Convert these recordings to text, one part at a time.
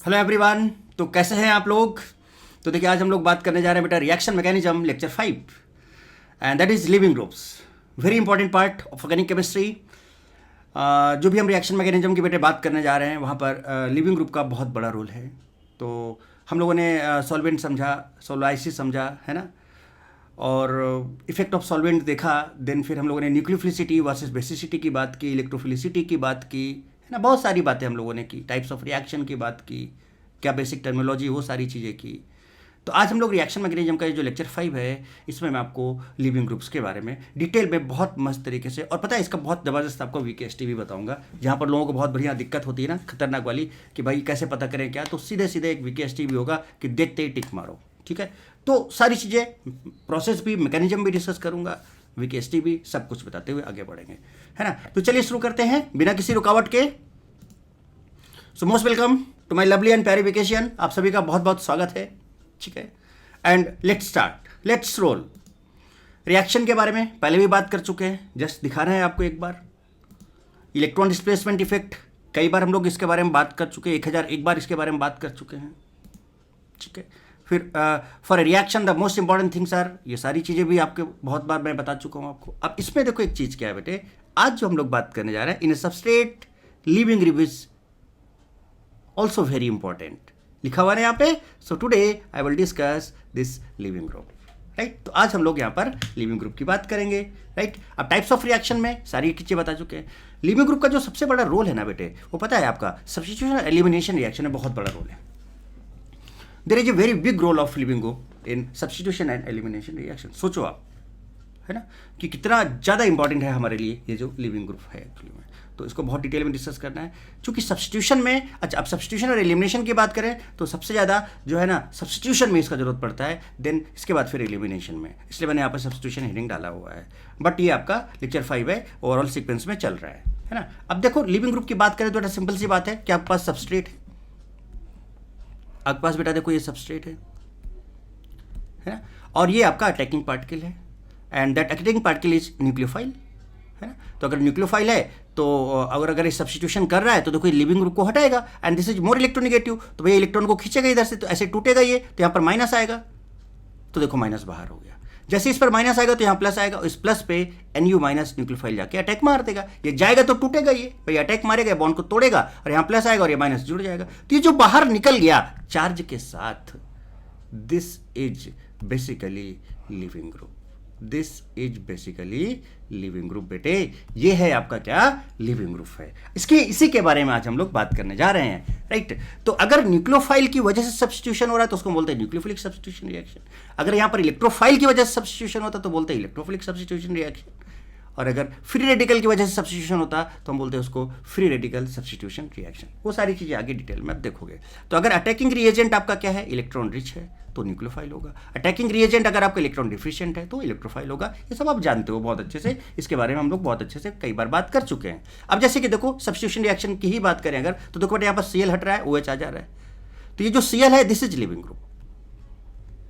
Hello everyone. तो कैसे हैं आप लोग? तो देखिए, आज हम लोग बात करने जा रहे हैं बेटा reaction mechanism lecture 5 and that is living groups. Very important part of organic chemistry. जो भी हम रिएक्शन मैकेनिज्म की बेटे बात करने जा रहे हैं वहाँ पर लिविंग ग्रुप का बहुत बड़ा रोल है। तो हम लोगों ने सॉल्वेंट समझा, सोलाइसिस समझा, है ना, और इफेक्ट ऑफ सॉल्वेंट देखा। देन फिर हम लोगों ने न्यूक्लियोफिलिसिटी वर्सेस बेसिसिटी की बात की, इलेक्ट्रोफिलिसिटी की बात की, है ना, बहुत सारी बातें हम लोगों ने की, टाइप्स ऑफ रिएक्शन की बात की, क्या बेसिक टर्मिनोलॉजी, वो सारी चीज़ें की। तो आज हम लोग रिएक्शन मैकेनिज्म का जो लेक्चर 5 है, इसमें मैं आपको लिविंग ग्रुप्स के बारे में डिटेल में बहुत मस्त तरीके से, और पता है इसका बहुत ज़बरदस्त आपको वीकेएसटी भी बताऊंगा, जहाँ पर लोगों को बहुत बढ़िया दिक्कत होती है ना, खतरनाक वाली, कि भाई कैसे पता करें क्या। तो सीधे सीधे एक वीकेएसटी भी होगा कि देखते ही टिक मारो, ठीक है। तो सारी चीज़ें, प्रोसेस भी, मैकेनिज्म भी डिस्कस करूंगा, वीकेएसटी भी, सब कुछ बताते हुए आगे बढ़ेंगे, है ना। तो चलिए शुरू करते हैं बिना किसी रुकावट के। So most welcome to my lovely and प्यारी वेकेशन। आप सभी का बहुत बहुत स्वागत है, ठीक है। And let's start, let's roll. Reaction के बारे में पहले भी बात कर चुके हैं, जस्ट दिखा रहे हैं आपको एक बार। इलेक्ट्रॉन डिस्प्लेसमेंट इफेक्ट कई बार हम लोग इसके बारे में बात कर चुके हैं, 1001 बार इसके बारे में बात कर चुके हैं, ठीक है। फिर for a reaction the most important things are, ये सारी चीज़ें भी आपके बहुत बार मैं बता चुका हूँ आपको। अब इसमें देखो एक चीज़ क्या है बेटे, आज जो हम लोग बात करने जा रहे हैं, in a substrate leaving group is also very important, लिखा हुआ है यहाँ पे। So today I will discuss this leaving group, right. तो आज हम लोग यहाँ पर लिविंग ग्रुप की बात करेंगे, राइट। अब टाइप्स ऑफ रिएक्शन में सारी चीज़ें बता चुके हैं। लिविंग ग्रुप का जो सबसे बड़ा रोल है ना बेटे, वो पता है आपका, सब्स्टिट्यूशन एलिमिनेशन रिएक्शन में बहुत बड़ा रोल है। There is a very big role of living group in substitution and elimination reaction. सोचो आप, है ना, कि कितना ज़्यादा इंपॉर्टेंट है हमारे लिए ये जो लिविंग ग्रुप है एक्चुअली में। तो इसको बहुत डिटेल में डिस्कस करना है, क्योंकि सब्स्टिट्यूशन में, अच्छा अब सब्स्टिट्यूशन और एलिमिनेशन की बात करें तो सबसे ज़्यादा जो है ना सब्स्टिट्यूशन में इसका जरूरत पड़ता है, देन इसके बाद फिर एलिमिनेशन में, इसलिए मैंने यहाँ पर सब्स्टिट्यूशन हेडिंग डाला हुआ है। बट ये आपका लेक्चर 5 है, ओवरऑल सीक्वेंस में चल रहा है ना। अब देखो लिविंग ग्रुप की बात करें तो बेटा सिंपल सी बात है कि आपके पास सबस्ट्रेट है, आपके पास बेटा देखो ये सबस्ट्रेट है ना, और ये आपका अटैकिंग पार्टिकल है, and that attacking particle is nucleophile, है ना। तो अगर न्यूक्लियोफाइल है तो अगर ये सब्स्टिट्यूशन कर रहा है तो देखो ये लिविंग ग्रुप को हटाएगा, and this is more electronegative, तो भैया इलेक्ट्रॉन को खींचेगा इधर से, तो ऐसे टूटेगा ये, तो यहाँ पर माइनस आएगा, तो देखो माइनस बाहर हो गया। जैसे इस पर माइनस आएगा तो यहाँ प्लस आएगा, इस प्लस पे NU माइनस न्यूक्लियोफाइल जाके अटैक मार देगा, ये जाएगा तो टूटेगा, ये भाई अटैक मारेगा, बॉन्ड को तोड़ेगा, और यहाँ प्लस आएगा और ये माइनस जुड़ जाएगा। तो ये जो बाहर निकल गया चार्ज के साथ, this is basically leaving group, this is basically leaving group बेटे। ये है आपका क्या, लिविंग ग्रुप है। इसी के बारे में आज हम लोग बात करने जा रहे हैं, राइट। तो अगर न्यूक्लियोफाइल की वजह से सब्स्टिट्यूशन हो रहा है तो उसको बोलते हैं न्यूक्लियोफिलिक सब्स्टिट्यूशन रिएक्शन। अगर यहाँ पर इलेक्ट्रोफाइल की वजह से सब्स्टिट्यूशन होता तो बोलते हैं इलेक्ट्रोफिलिक सब्स्टिट्यूशन रिएक्शन। और अगर फ्री रेडिकल की वजह से सब्स्टिट्यूशन होता तो हम बोलते हैं उसको फ्री रेडिकल सब्स्टिट्यूशन रिएक्शन। वो सारी चीज़ें आगे डिटेल में आप देखोगे। तो अगर अटैकिंग रिएजेंट आपका क्या है, इलेक्ट्रॉन रिच है, तो न्यूक्लियोफाइल होगा। अटैकिंग रिएजेंट अगर आपका इलेक्ट्रॉन डिफिशिएंट है तो इलेक्ट्रोफाइल होगा। ये सब आप जानते हो बहुत अच्छे से, इसके बारे में हम लोग बहुत अच्छे से कई बार बात कर चुके हैं। अब जैसे कि देखो सब्स्टिट्यूशन रिएक्शन की ही बात करें अगर, तो देखो यहाँ पर Cl हट रहा है, OH आ जा रहा है, तो ये जो Cl है दिस इज लिविंग ग्रुप,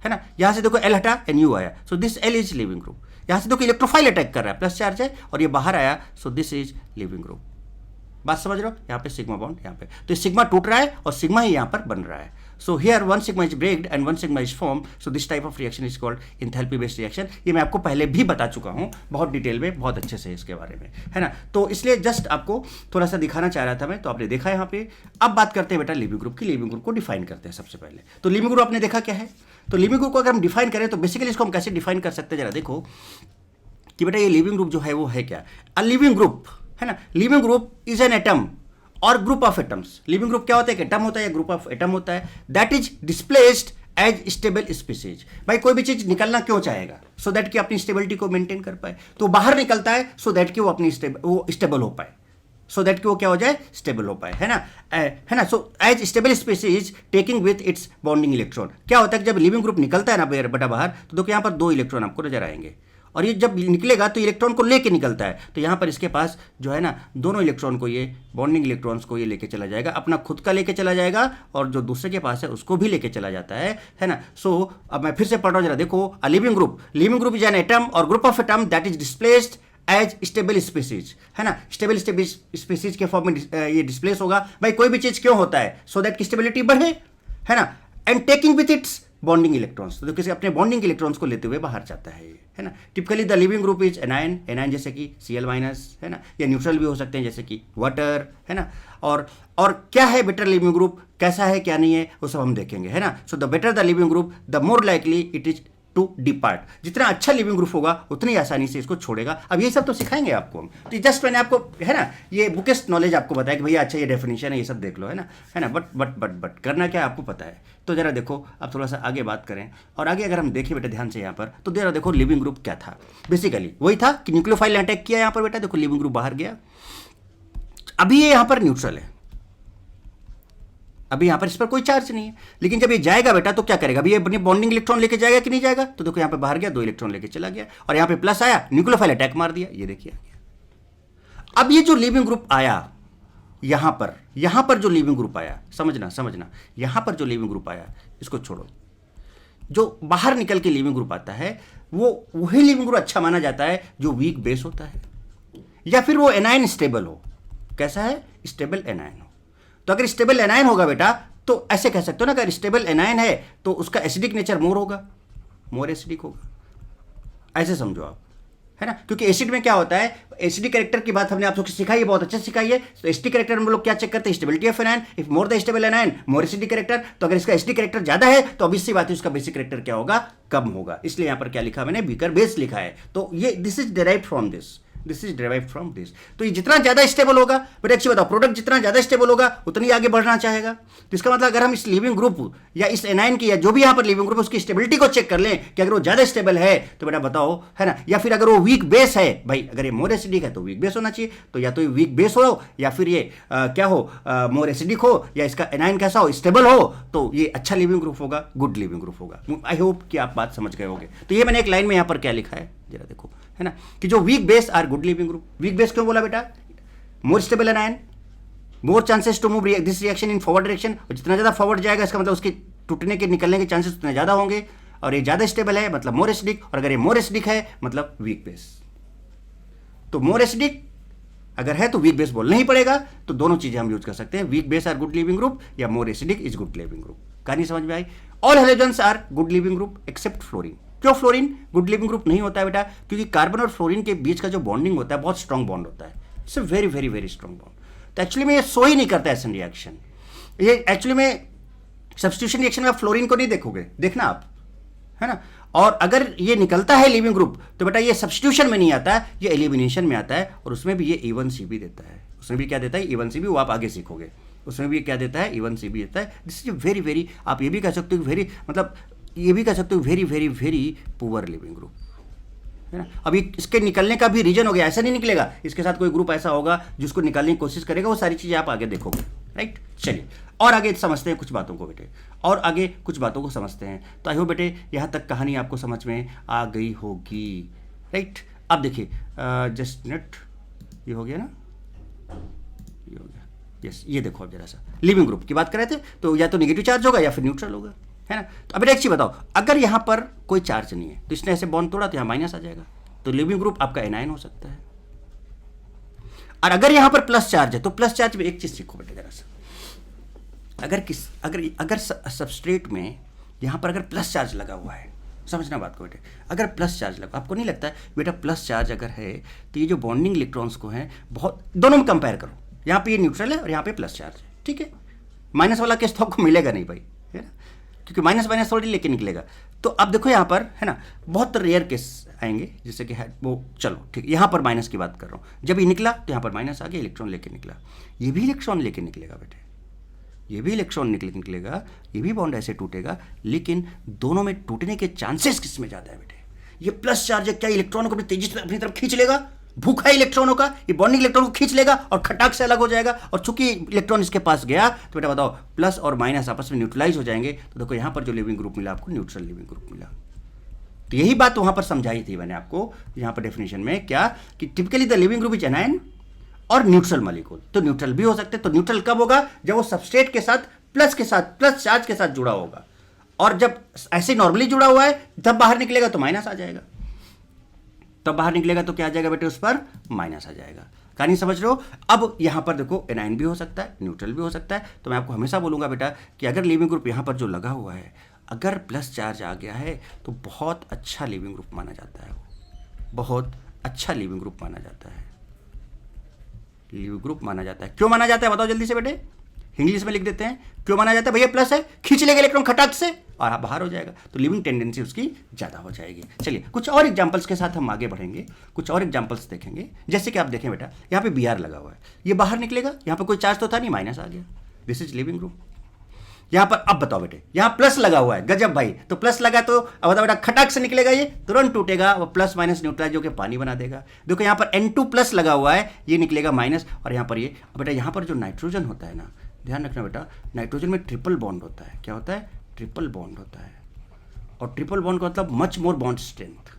है ना। यहाँ से देखो L हटा, NU आया, so this L is leaving group. यहाँ से देखो इलेक्ट्रोफाइल अटैक कर रहा है, प्लस चार्ज है, और ये बाहर आया, so this is leaving group. बात समझ रहे हो, यहाँ पे सिग्मा बॉन्ड, यहाँ पे तो सिग्मा टूट रहा है और सिग्मा ही यहाँ पर बन रहा है। So here one sigma is breaked and one sigma is form, so this type of reaction is called enthalpy based reaction. ये मैं आपको पहले भी बता चुका हूँ बहुत डिटेल में, बहुत अच्छे से इसके बारे में, है ना। तो इसलिए जस्ट आपको थोड़ा सा दिखाना चाह रहा था मैं, तो आपने देखा यहाँ पे। अब बात करते हैं बेटा लिविंग ग्रुप की। लिविंग ग्रुप को डिफाइन करते हैं सबसे पहले। तो लिविंग ग्रुप आपने देखा क्या है, तो लिविंग ग्रुप को अगर हम डिफाइन करें तो बेसिकली इसको हम कैसे डिफाइन कर सकते हैं, जरा देखो कि बेटा ये लिविंग ग्रुप जो है वो है क्या। अ लिविंग ग्रुप, है ना, leaving group is an atom और group of atoms. Leaving group क्या होता है, एक एटम होता है या ग्रुप ऑफ एटम होता है, that is displaced as stable species. भाई कोई भी चीज निकलना क्यों चाहेगा, सो दैट कि अपनी स्टेबिलिटी को मेंटेन कर पाए, तो बाहर निकलता है सो दैट कि वो अपनी स्टेबल हो पाए, सो दैट कि वो क्या हो जाए, स्टेबल हो पाए, है ना। So as stable species taking with its bonding electron. क्या होता है कि जब लिविंग ग्रुप निकलता है ना बेटा बाहर, तो देखो यहाँ पर 2 इलेक्ट्रॉन आपको नजर आएंगे, और ये जब निकलेगा तो इलेक्ट्रॉन को लेके निकलता है, तो यहाँ पर इसके पास जो है ना दोनों इलेक्ट्रॉन को, ये बॉन्डिंग इलेक्ट्रॉन्स को ये लेके चला जाएगा, अपना खुद का लेके चला जाएगा, और जो दूसरे के पास है उसको भी लेके चला जाता है ना। सो अब मैं फिर से पढ़ रहा हूँ, जरा देखो। A leaving group is an atom और group of atom that is displaced as stable species, है ना, स्टेबल स्पीसीज के फॉर्म में ये डिस्प्लेस होगा। भाई कोई भी चीज क्यों होता है? सो दैट की स्टेबिलिटी बढ़े, है ना, and taking with its bonding electrons, तो किसी अपने बॉन्डिंग इलेक्ट्रॉन्स को लेते हुए बाहर जाता है ना। Typically the living group is anion, anion जैसे कि Cl माइनस, है ना, या न्यूट्रल भी हो सकते हैं जैसे कि वाटर, है ना। और क्या है बेटर लिविंग ग्रुप, कैसा है क्या नहीं है, वो सब हम देखेंगे, है ना। So the better the living group the more likely it is to depart. जितना अच्छा लिविंग ग्रुप होगा उतनी आसानी से इसको छोड़ेगा। अब ये सब तो सिखाएंगे आपको हम, तो जस्ट मैंने आपको, है ना, ये बुकेस्ट नॉलेज आपको बताया कि भैया अच्छा ये डेफिनेशन है, ये सब देख लो, है ना, बट करना क्या आपको पता है। तो जरा देखो अब थोड़ा सा आगे बात करें, और आगे अगर हम देखें बेटा ध्यान से यहाँ पर, तो जरा देखो लिविंग ग्रुप क्या था। बेसिकली वही था कि न्यूक्लियोफाइल ने अटैक किया यहाँ पर बेटा, देखो लिविंग ग्रुप बाहर गया। अभी ये यहाँ पर न्यूट्रल है, अभी यहाँ पर इस पर कोई चार्ज नहीं है, लेकिन जब ये जाएगा बेटा तो क्या करेगा? अभी ये अपनी बॉन्डिंग इलेक्ट्रॉन लेके जाएगा कि नहीं जाएगा? तो देखो यहाँ पे बाहर गया, 2 इलेक्ट्रॉन लेके चला गया, और यहाँ पे प्लस आया, न्यूक्लियोफाइल अटैक मार दिया, ये देखिए आ गया। अब ये जो लिविंग ग्रुप आया यहाँ पर जो लिविंग ग्रुप आया, समझना, यहाँ पर जो लिविंग ग्रुप आया इसको छोड़ो, जो बाहर निकल के लिविंग ग्रुप आता है वो वही लिविंग ग्रुप अच्छा माना जाता है जो वीक बेस होता है, या फिर वो एनायन स्टेबल हो। कैसा है? स्टेबल एनायन हो। तो अगर स्टेबल एनायन होगा बेटा तो ऐसे कह सकते हो ना, अगर स्टेबल एनायन है तो उसका एसिडिक नेचर मोर एसिडिक होगा, ऐसे समझो आप, है ना। क्योंकि एसिड में क्या होता है, एसिडिक कैरेक्टर की बात हमने आप लोग सिखाई है, बहुत अच्छे सिखाई है। तो एसिडिक कैरेक्टर हम लोग क्या चेक करते हैं? Stability of anion. If more the stable anion more acidic character. तो अगर इसका एसिडिक कैरेक्टर ज्यादा है तो ऑब्वियस सी बात है उसका बेसिक कैरेक्टर क्या होगा? कम होगा। इसलिए यहां पर क्या लिखा मैंने? वीकर बेस लिखा है। तो ये this is derived from this. तो ये जितना ज्यादा स्टेबल होगा, बट एक्चुअली बताओ, प्रोडक्ट जितना ज्यादा स्टेबल होगा उतनी आगे बढ़ना चाहेगा। तो इसका मतलब अगर हम इस लिविंग ग्रुप या इस एनायन की या जो भी यहां पर लिविंग ग्रुप उसकी स्टेबिलिटी को चेक कर लें कि अगर वो ज्यादा स्टेबल है तो बेटा बताओ, है ना, या फिर अगर वो वीक बेस है, भाई अगर ये मोर एसिडिक है तो वीक बेस होना चाहिए, तो या तो ये वीक बेस हो या फिर ये क्या हो, मोर एसिडिक हो, या इसका एनायन कैसा हो, स्टेबल हो, तो ये अच्छा लिविंग ग्रुप होगा, गुड लिविंग ग्रुप होगा। आई होप कि आप बात समझ गए होंगे। तो ये मैंने एक लाइन में यहां पर क्या लिखा है जरा देखो, है ना, कि जो weak base are good living group. Weak base क्यों बोला बेटा? More stable anion, more chances to move this reaction in forward direction. और जितना ज्यादा फॉरवर्ड जाएगा इसका मतलब उसके टूटने के निकलने के चांसेस उतने ज्यादा होंगे, और ये ज्यादा स्टेबल है मतलब मोर एसिडिक, और अगर ये मोर एसिडिक है मतलब वीक बेस। तो मोर एसिडिक अगर है तो वीक बेस बोलना ही पड़ेगा। तो दोनों चीजें हम यूज कर सकते हैं, weak base are good living group या more acidic is good living group. कहानी समझ में आई? All halogens are good living group except fluorine. क्यों फ्लोरीन गुड लिविंग ग्रुप नहीं होता है बेटा? क्योंकि कार्बन और फ्लोरीन के बीच का जो बॉन्डिंग होता है बहुत स्ट्रॉन्ग बॉन्ड होता है, it's very very very strong bond. तो एक्चुअली में ये सो ही नहीं करता एसिड रिएक्शन। ये एक्चुअली में सब्स्टिट्यूशन रिएक्शन में आप फ्लोरीन को नहीं देखोगे, देखना आप, है ना। और अगर ये निकलता है लिविंग ग्रुप तो बेटा ये सब्स्टिट्यूशन में नहीं आता है, ये एलिमिनेशन में आता है, और उसमें भी ये E1CB देता है। उसमें भी क्या देता है? E1CB। वो आप आगे सीखोगे। उसमें भी क्या देता है? E1CB देता है। दिस इज वेरी वेरी, आप ये भी कह सकते हो वेरी, मतलब ये भी कह सकते हो very very very poor leaving group, है ना। अभी इसके निकलने का भी रीजन हो गया, ऐसा नहीं निकलेगा, इसके साथ कोई ग्रुप ऐसा होगा जिसको निकालने की कोशिश करेगा, वो सारी चीजें आप आगे देखोगे, राइट। चलिए और आगे समझते हैं कुछ बातों को बेटे, और आगे कुछ बातों को समझते हैं। तो आई होप बेटे यहाँ तक कहानी आपको समझ में आ गई होगी, राइट। अब देखिए जस्ट मिनट, ये हो गया ना, ये हो गया, यस। ये देखो अब जरा सा लिविंग ग्रुप की बात कर रहे थे, तो या तो नेगेटिव चार्ज होगा या फिर न्यूट्रल होगा, है ना। तो अब एक चीज बताओ, अगर यहाँ पर कोई चार्ज नहीं है तो इसने ऐसे बॉन्ड तोड़ा तो यहाँ माइनस आ जाएगा, तो लिविंग ग्रुप आपका एनायन हो सकता है। और अगर यहाँ पर प्लस चार्ज है तो प्लस चार्ज में एक चीज सीखो बेटे जरा सा, अगर सबस्ट्रेट में यहाँ पर अगर प्लस चार्ज लगा हुआ है, समझना बात को बेटे, अगर प्लस चार्ज लगा, आपको नहीं लगता है बेटा प्लस चार्ज अगर है तो ये जो बॉन्डिंग इलेक्ट्रॉन्स को है बहुत, दोनों में कंपेयर करो, यहाँ पे ये न्यूट्रल है और यहाँ पे प्लस चार्ज है, ठीक है। माइनस वाला केस तो आपको मिलेगा नहीं भाई, है ना, क्योंकि माइनस माइनस थोड़ी लेके निकलेगा। तो अब देखो यहाँ पर, है ना, बहुत रेयर केस आएंगे जैसे कि है वो, चलो ठीक, यहाँ पर माइनस की बात कर रहा हूँ। जब ये निकला तो यहाँ पर माइनस आ गया, इलेक्ट्रॉन लेके निकला, ये भी इलेक्ट्रॉन लेके निकलेगा बेटे, ये भी इलेक्ट्रॉन निकलेगा, ये भी बॉन्ड ऐसे टूटेगा, लेकिन दोनों में टूटने के चांसेस किस में ज़्यादा है बेटे? ये प्लस चार्ज है, क्या इलेक्ट्रॉनों को अपनी तेजी से अपनी तरफ खींच लेगा, भूखा इलेक्ट्रॉनों का, ये बॉन्डिंग इलेक्ट्रॉन को खींच लेगा और खटाक से अलग हो जाएगा। और चूंकि इलेक्ट्रॉन इसके पास गया तो बेटा बताओ प्लस और माइनस आपस में न्यूट्रलाइज हो जाएंगे। तो देखो यहाँ पर जो लिविंग ग्रुप मिला आपको, न्यूट्रल लिविंग ग्रुप मिला। तो यही बात वहां पर समझाई थी मैंने आपको यहाँ पर डेफिनेशन में, क्या कि typically the living group is anion और न्यूट्रल मॉलिक्यूल। तो न्यूट्रल भी हो सकते हैं। तो न्यूट्रल कब होगा? जब वो सबस्ट्रेट के साथ प्लस चार्ज के साथ जुड़ा होगा, और जब ऐसे नॉर्मली जुड़ा हुआ है तब बाहर निकलेगा तो माइनस आ जाएगा, तब बाहर निकलेगा तो क्या आ जाएगा बेटे, उस पर माइनस आ जाएगा। कहानी समझ रहे हो। अब यहाँ पर देखो एनाइन भी हो सकता है, न्यूट्रल भी हो सकता है। तो मैं आपको हमेशा बोलूँगा बेटा कि अगर लिविंग ग्रुप यहाँ पर जो लगा हुआ है, अगर प्लस चार्ज आ गया है तो बहुत अच्छा लिविंग ग्रुप माना जाता है, बहुत अच्छा लिविंग ग्रुप माना जाता है, लिविंग ग्रुप माना जाता है। क्यों माना जाता है बताओ जल्दी से बेटे, इंग्लिश में लिख देते हैं। क्यों माना जाता है भैया, प्लस है, खींच लेगा इलेक्ट्रॉन खटाक से और बाहर हो जाएगा, तो लिविंग टेंडेंसी उसकी ज़्यादा हो जाएगी। चलिए कुछ और एग्जांपल्स के साथ हम आगे बढ़ेंगे, कुछ और एग्जांपल्स देखेंगे। जैसे कि आप देखें बेटा, यहाँ पे Br लगा हुआ है, ये बाहर निकलेगा, यहाँ पे कोई चार्ज तो था नहीं, माइनस आ गया, दिस इज लिविंग ग्रुप। यहाँ पर अब बताओ बेटे, यहाँ प्लस लगा हुआ है, गजब भाई, तो प्लस लगा तो अब बताओ बेटा खटाक से निकलेगा, ये तुरंत टूटेगा, वो प्लस माइनस न्यूट्रलाइज होकर पानी बना देगा। देखो यहाँ पर N2 प्लस लगा हुआ है, ये निकलेगा माइनस, और यहाँ पर ये बेटा, यहाँ पर जो नाइट्रोजन होता है ना, ध्यान रखना बेटा, नाइट्रोजन में ट्रिपल बॉन्ड होता है। क्या होता है, ट्रिपल बॉन्ड होता है, और ट्रिपल बॉन्ड का मतलब much more bond strength,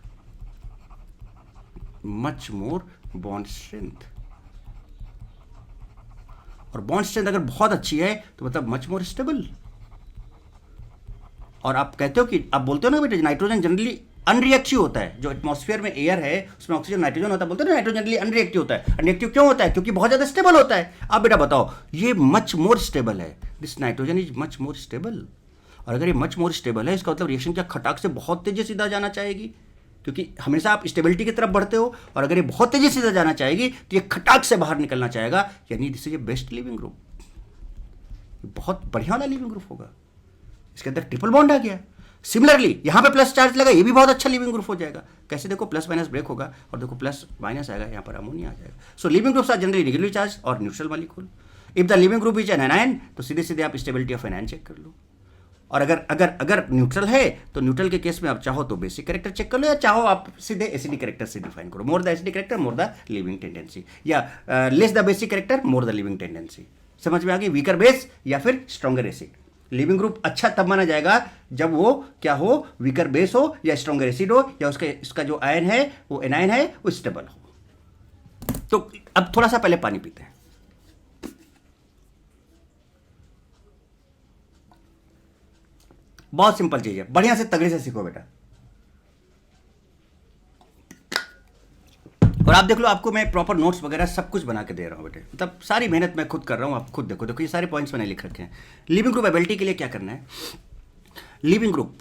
much more bond strength. और बॉन्ड स्ट्रेंथ अगर बहुत अच्छी है तो मतलब मच मोर स्टेबल। और आप कहते हो कि आप बोलते हो ना बेटा, नाइट्रोजन जनरली अनरिएक्टिव होता है, जो एटमॉस्फेयर में एयर है उसमें ऑक्सीजन नाइट्रोजन होता है, बोलते हैं ना नाइट्रोजन जनरली अनरिएक्टिव होता है। अनरिएक्टिव क्यों होता है, क्योंकि बहुत ज्यादा स्टेबल होता है। अब बेटा बताओ, ये मच मोर स्टेबल है, this nitrogen is much more stable. और अगर ये मच मोर स्टेबल है, इसका मतलब रिएक्शन क्या खटाक से बहुत तेजी सीधा जाना चाहेगी, क्योंकि हमेशा आप स्टेबिलिटी की तरफ बढ़ते हो, और अगर ये बहुत तेजी सीधा जाना चाहेगी तो ये खटाक से बाहर निकलना चाहेगा, यानी this is a best leaving group, बहुत बढ़िया वाला लिविंग ग्रुप होगा। इसके अंदर ट्रिपल बॉन्ड आ गया। सिमिलरली यहाँ पे प्लस चार्ज लगा, ये भी बहुत अच्छा लिविंग ग्रुप हो जाएगा। कैसे, देखो प्लस माइनस ब्रेक होगा और देखो प्लस माइनस आएगा, यहाँ पर अमोनिया आ जाएगा। So leaving groups are generally negative charge और neutral molecule. If the living group is an anion, तो सीधे सीधे आप स्टेबिलिटी ऑफ एनायन चेक कर लो। और अगर अगर अगर न्यूट्रल है तो न्यूट्रल के केस में आप चाहो तो बेसिक कैरेक्टर चेक कर लो, या चाहो आप सीधे एसिडिक कैरेक्टर से डिफाइन करो, more the acidic character more the leaving tendency, या less the basic character more the leaving tendency. समझ में आ गई, वीकर बेस या फिर स्ट्रॉन्गर एसिड। लिविंग ग्रुप अच्छा तब माना जाएगा जब वो क्या हो, वीकर बेस हो या स्ट्रॉन्गर एसिड हो, या उसका जो आयन है वो एनायन है वो स्टेबल हो। तो अब थोड़ा सा पहले पानी पीते हैं। बहुत सिंपल चीज है, बढ़िया से तगड़े से सीखो बेटा। और आप देख लो, आपको मैं प्रॉपर नोट्स वगैरह सब कुछ बना के दे रहा हूँ बेटे, मतलब सारी मेहनत मैं खुद कर रहा हूँ। आप खुद देखो, देखो ये सारे पॉइंट्स मैंने लिख रखे हैं। लिविंग ग्रुप एबिलिटी के लिए क्या करना है, लिविंग ग्रुप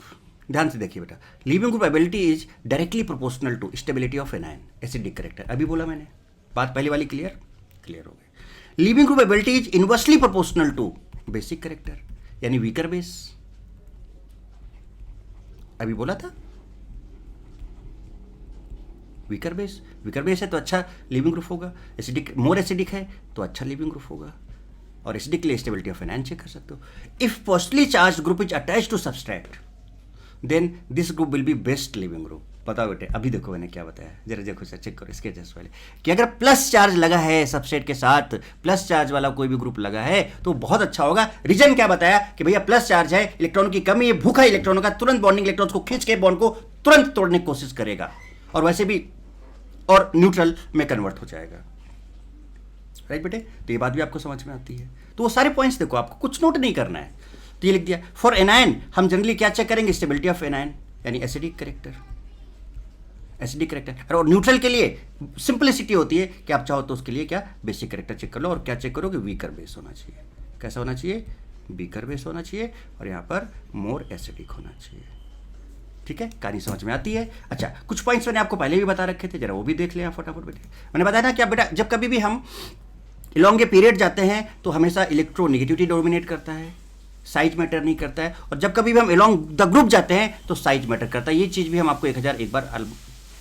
ध्यान से देखिए बेटा, living group ability is directly proportional to stability of anion acidic character. अभी बोला मैंने, बात पहली वाली क्लियर हो गई। Living group ability is inversely proportional to basic character, यानी वीकर बेस। अभी बोला था वीकर बेस है तो अच्छा लिविंग ग्रुप होगा। एसिडिक, मोर एसिडिक है तो अच्छा लिविंग ग्रुप होगा। और एसिडिक के लिए स्टेबिलिटी ऑफ एनायन चेक कर सकते हो। If positively charge group is attach to substrate, then this group will be best leaving group. बताओ बेटे, अभी देखो मैंने क्या बताया, जरा देखो सर, चेक करो इसके जस्ट पहले कि अगर प्लस चार्ज लगा है सबस्ट्रेट के साथ, प्लस चार्ज वाला कोई भी ग्रुप लगा है तो बहुत अच्छा होगा। रीजन क्या बताया कि भैया प्लस चार्ज है, इलेक्ट्रॉन की कमी है, भूखा इलेक्ट्रॉनों का, तुरंत बॉन्डिंग इलेक्ट्रॉन को खींच के बॉन्ड को तुरंत तोड़ने की कोशिश करेगा, और वैसे भी और न्यूट्रल में कन्वर्ट हो जाएगा। राइट बेटे, तो ये बात भी आपको समझ में आती है। तो वो सारे पॉइंट्स देखो, आपको कुछ नोट नहीं करना है, तो ये लिख दिया। फॉर एनायन हम जनरली क्या चेक करेंगे, स्टेबिलिटी ऑफ एनायन, यानी एसिडिक कैरेक्टर, एसिडिक कैरेक्टर। और न्यूट्रल के लिए सिंपलिसिटी होती है कि आप चाहो तो उसके लिए क्या बेसिक कैरेक्टर चेक कर लो, और क्या चेक करोगे, वीकर बेस होना चाहिए। कैसा होना चाहिए, वीकर बेस होना चाहिए, और यहाँ पर मोर एसिडिक होना चाहिए। ठीक है, कहानी समझ में आती है। अच्छा, कुछ पॉइंट्स मैंने आपको पहले भी बता रखे थे, जरा वो भी देख लें आप फटाफट बेटे। मैंने बताया ना कि आप बेटा जब कभी भी हम लॉन्ग पीरियड जाते हैं तो हमेशा इलेक्ट्रोनेगेटिविटी डोमिनेट करता है, साइज मैटर नहीं करता है। और जब कभी भी हम अलॉन्ग द ग्रुप जाते हैं तो साइज मैटर करता है। ये चीज़ भी हम आपको 1001 बार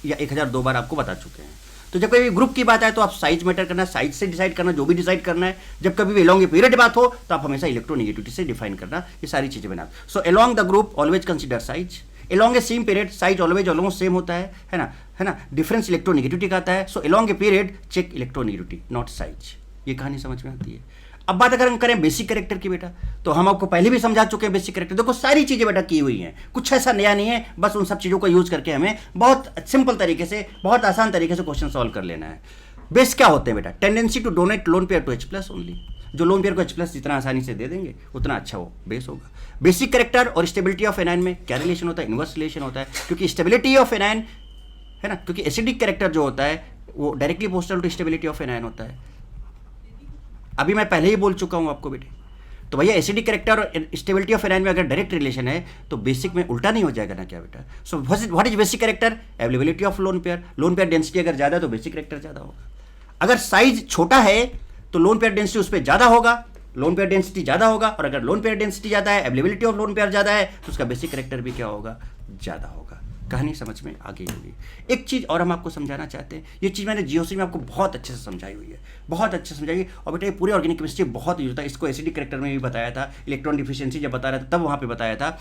या 1002 बार आपको बता चुके हैं। तो जब कभी ग्रुप की बात आए तो आप साइज मैटर करना, साइज से डिसाइड करना, जो भी डिसाइड करना है। जब कभी भी अलॉन्ग पीरियड बात हो तो आप हमेशा इलेक्ट्रोनेगेटिविटी से डिफाइन करना, ये सारी चीज़ें बना। So along the group always consider size, along a same period size always almost same होता है ना, डिफरेंस इलेक्ट्रोनेगेटिविटी का आता है। So along a period check electronegativity not size. ये कहानी समझ में आती है। अब बात अगर हम करें बेसिक कैरेक्टर की बेटा, तो हम आपको पहले भी समझा चुके हैं बेसिक कैरेक्टर। देखो सारी चीजें बेटा की हुई हैं, कुछ ऐसा नया नहीं है, बस उन सब चीजों का यूज करके हमें बहुत सिंपल तरीके से, बहुत आसान तरीके से क्वेश्चन सॉल्व कर लेना है। बेस क्या होते हैं बेटा, tendency to donate lone pair to H+ only. जो लोन पेयर को H+ जितना आसानी से दे देंगे उतना अच्छा वो बेस होगा। बेसिक कैरेक्टर और स्टेबिलिटी ऑफ एनायन में क्या रिलेशन होता है, इनवर्स रिलेशन होता है, क्योंकि स्टेबिलिटी ऑफ एनायन है ना, क्योंकि एसिडिक कैरेक्टर जो होता है वो directly postal to stability of anion होता है। अभी मैं पहले ही बोल चुका हूँ आपको बेटे। तो भैया एसिडिक कैरेक्टर और स्टेबिलिटी ऑफ एनायन में अगर डायरेक्ट रिलेशन है तो बेसिक में उल्टा नहीं हो जाएगा ना क्या बेटा। So what is basic character? Availability of lone pair. Lone pair density अगर ज़्यादा है तो बेसिक कैरेक्टर ज़्यादा होगा। अगर साइज छोटा है तो लोन पेयर डेंसिटी उस पर ज़्यादा होगा, लोन पेयर डेंसिटी ज़्यादा होगा, और अगर लोन पेयर डेंसिटी ज़्यादा है, अवेलेबिलिटी ऑफ लोन पेयर ज़्यादा है, तो उसका बेसिक कैरेक्टर भी क्या होगा? ज़्यादा होगा। कहानी समझ में आ गई होगी। एक चीज़ और हम आपको समझाना चाहते हैं, ये चीज़ मैंने जीओसी में आपको बहुत अच्छे से समझाई हुई है, बहुत अच्छे से समझाई। और बेटा ये पूरी ऑर्गेनिक केमिस्ट्री बहुत यूज होता है। इसको एसिडिक कैरेक्टर में भी बताया था, इलेक्ट्रॉन डिफिशियंसी जब बता रहा था तब वहाँ पे बताया था।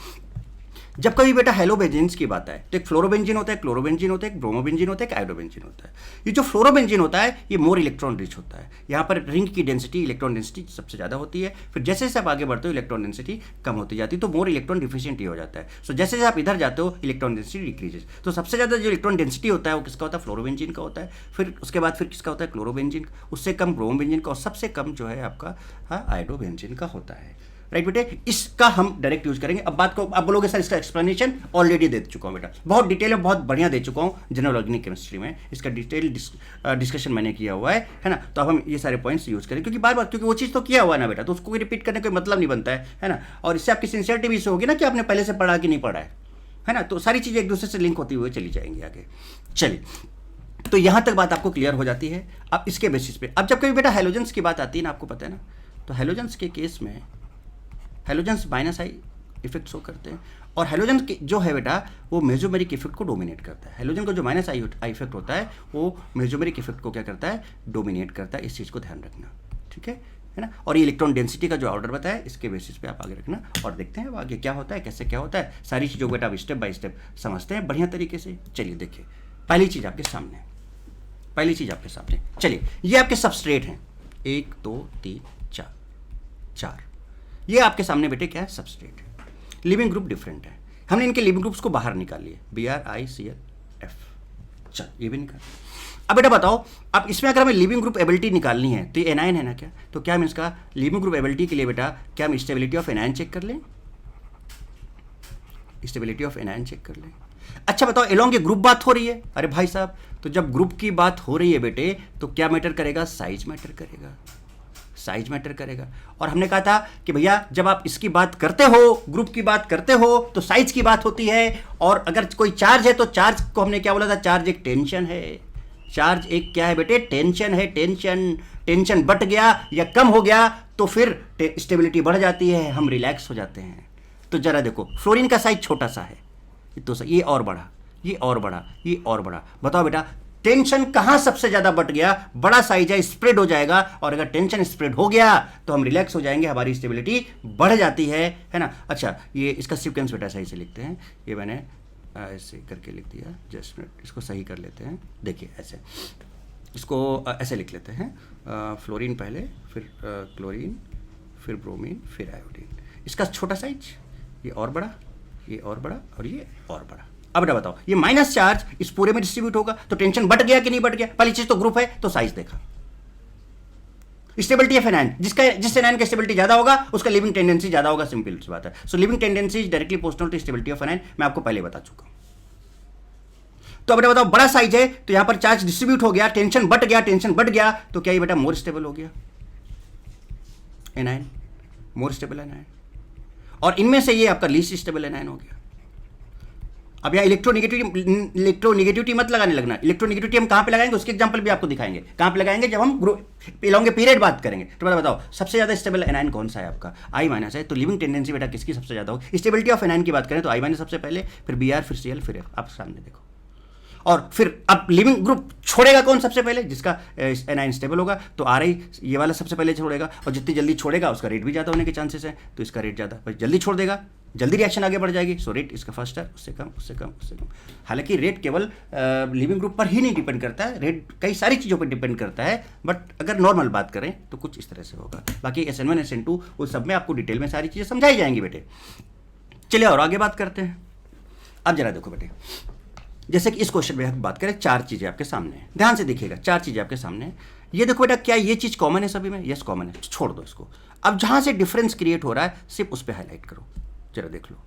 जब कभी बेटा हेलोबेंजीन्स की बात है तो एक फ्लोरोबेंजीन होता है, क्लोरोबेंजीन होता है, एक ब्रोमोबेंजीन होता है, एक आयोडोबेंजीन होता है। ये जो फ्लोरोबेंजीन होता है ये मोर इलेक्ट्रॉन रिच होता है। यहाँ पर रिंग की डेंसिटी, इलेक्ट्रॉन डेंसिटी सबसे ज़्यादा होती है। फिर जैसे जैसे आप आगे बढ़ते हो इलेक्ट्रॉन डेंसिटी कम होती जाती है, तो मोर इलेक्ट्रॉन डिफिशियंट हो जाता है। सो जैसे जैसे आप इधर जाते हो इलेक्ट्रॉन डेंसिटी डिक्रीजेस। तो सबसे ज़्यादा जो इलेक्ट्रॉन डेंसिटी होता है वो किसका होता है? फ्लोरोबेंजीन का होता है। फिर उसके बाद फिर किसका होता है? क्लोरोबेंजीन। उससे कम ब्रोमोबेंजीन का, और सबसे कम जो है आपका आयोडोबेंजीन का होता है। राइट बेटे, इसका हम डायरेक्ट यूज करेंगे। अब बात को अब बोलोगे सर इसका एक्सप्लेनेशन ऑलरेडी दे चुका हूँ बेटा, बहुत डिटेल में बहुत बढ़िया दे चुका हूँ जनरल ऑर्गेनिक केमिस्ट्री में। इसका डिटेल डिस्कशन मैंने किया हुआ है ना। तो अब हम ये सारे पॉइंट्स यूज करें, क्योंकि बार बार क्योंकि वो चीज़ तो किया हुआ है ना बेटा, तो उसको रिपीट करने का मतलब नहीं बनता है ना। और इससे आपकी सिंसियरिटी भी इससे होगी ना कि आपने पहले से पढ़ा कि नहीं पढ़ा है ना। तो सारी चीज़ें एक दूसरे से लिंक होती हुई चली जाएंगी आगे। चलिए, तो यहाँ तक बात आपको क्लियर हो जाती है। अब इसके बेसिस पे अब जब कभी बेटा हेलोजेंस की बात आती है ना, आपको पता है ना, तो हेलोजेंस के केस में halogens minus I effect show करते हैं, और हेलोजन जो है बेटा वो मेसोमेरिक इफेक्ट को डोमिनेट करता है। हेलोजन का जो माइनस आई इफेक्ट होता है वो मेसोमेरिक इफेक्ट को क्या करता है? डोमिनेट करता है। इस चीज़ को ध्यान रखना, ठीक है ना। और ये इलेक्ट्रॉन डेंसिटी का जो ऑर्डर बताया इसके बेसिस पे आप आगे रखना, और देखते हैं अब आगे क्या होता है, कैसे क्या होता है। सारी चीज़ों को बेटा आप स्टेप बाय स्टेप समझते हैं बढ़िया तरीके से। चलिए देखिए, पहली चीज़ आपके सामने, पहली चीज़ आपके सामने, चलिए ये आपके सबस्ट्रेट हैं 1 2 3 4। ये आपके सामने बेटे क्या है? सबस्ट्रेट है। लिविंग ग्रुप डिफरेंट है, हमने इनके लिविंग ग्रुप्स को बाहर निकाल लिए, BrICl F। चल ये भी निकाल। अब बेटा बताओ, अब इसमें अगर हमें लिविंग ग्रुप एबिलिटी निकालनी है तो ये एनायन है ना क्या, तो क्या हम इसका लिविंग ग्रुप एबिलिटी के लिए बेटा क्या हम स्टेबिलिटी ऑफ एनायन चेक कर लें? स्टेबिलिटी ऑफ एनायन चेक कर लें। अच्छा बताओ, एलोंग के ग्रुप बात हो रही है। अरे भाई साहब, तो जब ग्रुप की बात हो रही है बेटे तो क्या मैटर करेगा? साइज मैटर करेगा, साइज मैटर करेगा। और हमने कहा था कि भैया जब आप इसकी बात करते हो, ग्रुप की बात करते हो, तो साइज की बात होती है। और अगर कोई चार्ज है तो चार्ज को हमने क्या बोला था? चार्ज एक टेंशन है। चार्ज एक क्या है बेटे? टेंशन है। टेंशन बढ़ गया या कम हो गया तो फिर स्टेबिलिटी बढ़ जाती है, हम रिलैक्स हो जाते हैं। तो जरा देखो, फ्लोरीन का साइज छोटा सा है, तो ये और बड़ा, ये और बड़ा, ये और बड़ा। बताओ बेटा टेंशन कहां सबसे ज्यादा बढ़ गया? बड़ा साइज है, स्प्रेड हो जाएगा। और अगर टेंशन स्प्रेड हो गया तो हम रिलैक्स हो जाएंगे, हमारी स्टेबिलिटी बढ़ जाती है ना। अच्छा, ये इसका सीक्वेंस बेटा सही से लिखते हैं। ये मैंने ऐसे करके लिख दिया, जस्ट मिनट, इसको सही कर लेते हैं। देखिए ऐसे, इसको ऐसे लिख लेते हैं, फ्लोरीन पहले, फिर क्लोरीन, फिर ब्रोमीन, फिर आयोडीन। इसका छोटा साइज, ये और बड़ा, ये और बड़ा, और ये और बड़ा। अब बेटा बताओ, ये माइनस चार्ज इस पूरे में डिस्ट्रीब्यूट होगा तो टेंशन बढ़ गया कि नहीं बढ़ गया? पहली चीज तो ग्रुप है तो साइज देखा। स्टेबिलिटी ऑफ एनायन, जिस एनायन का स्टेबिलिटी ज्यादा होगा उसका लिविंग टेंडेंसी ज्यादा होगा, सिंपल सी बात है। So leaving tendency is directly proportional to stability of anion, मैं आपको पहले बता चुका हूं। तो अब बेटा बताओ, बड़ा साइज है तो यहां पर चार्ज डिस्ट्रीब्यूट हो गया, टेंशन बढ़ गया तो क्या ये बेटा मोर स्टेबल हो गया एनायन, मोर स्टेबल एनायन। और इनमें से ये आपका लीस्ट स्टेबल एनायन हो गया। अब यहाँ इलेक्ट्रोनेगेटिविटी मत लगाने लगना। इलेक्ट्रोनेगेटिविटी हम कहाँ पे लगाएंगे उसके एग्जांपल भी आपको दिखाएंगे। कहाँ पे लगाएंगे? जब हम लॉन्ग पीरियड बात करेंगे। तो बताओ सबसे ज्यादा स्टेबल एनायन कौन सा है आपका? I- है। तो लिविंग टेंडेंसी बेटा किसकी सबसे ज्यादा होगी? स्टेबिलिटी ऑफ एनायन की बात करें तो I- सबसे पहले, फिर Br, फिर Cl, फिर F। आप सामने देखो। और फिर अब लिविंग ग्रुप छोड़ेगा कौन सबसे पहले? जिसका एनायन स्टेबल होगा तो Ri ये वाला सबसे पहले छोड़ेगा, और जितनी जल्दी छोड़ेगा उसका रेट भी ज़्यादा होने के चांसेस है, तो इसका रेट ज़्यादा, जल्दी छोड़ देगा, जल्दी रिएक्शन आगे बढ़ जाएगी। सो रेट इसका फर्स्ट है, उससे कम, उससे कम, उससे कम। हालांकि रेट केवल लिविंग ग्रुप पर ही नहीं डिपेंड करता है, रेट कई सारी चीज़ों पर डिपेंड करता है, बट अगर नॉर्मल बात करें तो कुछ इस तरह से होगा। बाकी SN1 SN2 उस सब में आपको डिटेल में सारी चीज़ें समझाई जाएंगी बेटे। चलिए और आगे बात करते हैं। अब जरा देखो बेटे, जैसे कि इस क्वेश्चन में हम बात करें, 4 चीज़ें आपके सामने हैं, ध्यान से देखिएगा, 4 चीज़ें आपके सामने हैं। ये देखो बेटा, क्या ये चीज़ कॉमन है सभी में? यस कॉमन है, छोड़ दो इसको। अब जहां से डिफरेंस क्रिएट हो रहा है सिर्फ उस पर हाईलाइट करो, जरा देख लो,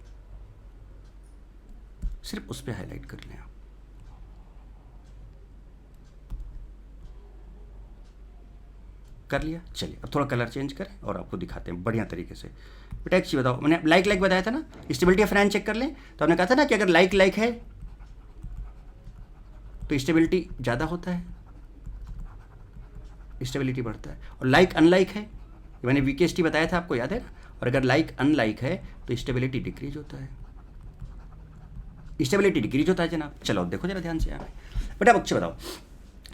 सिर्फ उस पर हाईलाइट कर लें आप। कर लिया। चलिए अब थोड़ा कलर चेंज करें और आपको दिखाते हैं बढ़िया तरीके से। बेटा एक चीज़ बताओ, मैंने लाइक लाइक बताया था ना, स्टेबिलिटी ऑफ एनायन चेक कर लें, तो हमने कहा था ना कि अगर लाइक लाइक है तो स्टेबिलिटी ज़्यादा होता है, स्टेबिलिटी बढ़ता है, और लाइक अनलाइक है, मैंने वीकेएसटी बताया था आपको, याद है ना, और अगर लाइक अनलाइक है तो स्टेबिलिटी डिक्रीज होता है, स्टेबिलिटी डिक्रीज होता है जनाब। चलो देखो जरा ध्यान से यहाँ पे बेटा, बच्चे बताओ,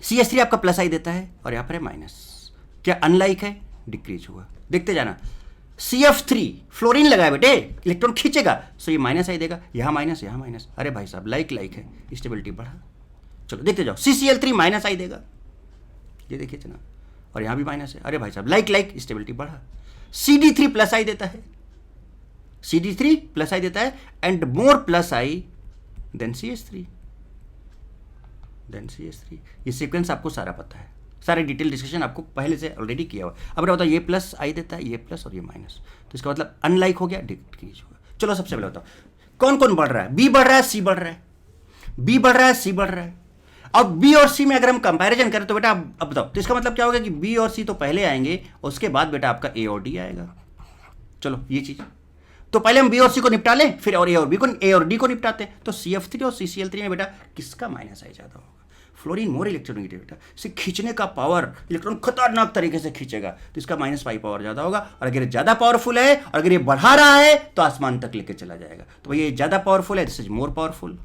CH3 आपका प्लस आई देता है और यहाँ पर है माइनस, क्या अनलाइक है, डिक्रीज हुआ, देखते जाना। CF3 फ्लोरीन लगाए बेटे, इलेक्ट्रॉन खींचेगा, सो ये माइनस आई देगा, यहाँ माइनस यहाँ माइनस, अरे भाई साहब लाइक लाइक है, स्टेबिलिटी बढ़ा। चलो देखते जाओ, CCl3 माइनस आई देगा, ये देखिए जनाब, और यहाँ भी माइनस है, अरे भाई साहब लाइक लाइक, स्टेबिलिटी बढ़ा। CD3 प्लस आई देता है, CD3 प्लस आई देता है and more plus I then CH3, ये सीक्वेंस आपको सारा पता है, सारे डिटेल डिस्कशन आपको पहले से ऑलरेडी किया हुआ। अब बताओ, ये प्लस आई देता है, ये प्लस और ये माइनस, तो इसका मतलब अनलाइक हो गया, डिक्रीज हुआ। चलो सबसे पहले बताओ कौन कौन बढ़ रहा है, बी बढ़ रहा है, सी बढ़ रहा है, बी बढ़ रहा है, सी बढ़ रहा है। अब बी और सी में अगर हम कंपैरिजन करें तो बेटा अब बताओ, तो इसका मतलब क्या होगा कि बी और सी तो पहले आएंगे, उसके बाद बेटा आपका ए और डी आएगा। चलो ये चीज, तो पहले हम बी और सी को निपटा लें, फिर और ए और बी को, ए और डी को निपटाते हैं। तो CF3 और CCl3 में बेटा किसका माइनस आई ज्यादा होगा, फ्लोरीन मोर इलेक्ट्रोनेगेटिव बेटा, इसे खींचने का पावर, इलेक्ट्रॉन खतरनाक तरीके से खींचेगा, तो इसका -5 पावर ज्यादा होगा, और अगर ये ज्यादा पावरफुल है और अगर ये बढ़ा रहा है तो आसमान तक लेके चला जाएगा। तो भैया ये ज्यादा पावरफुल है, this is more powerful,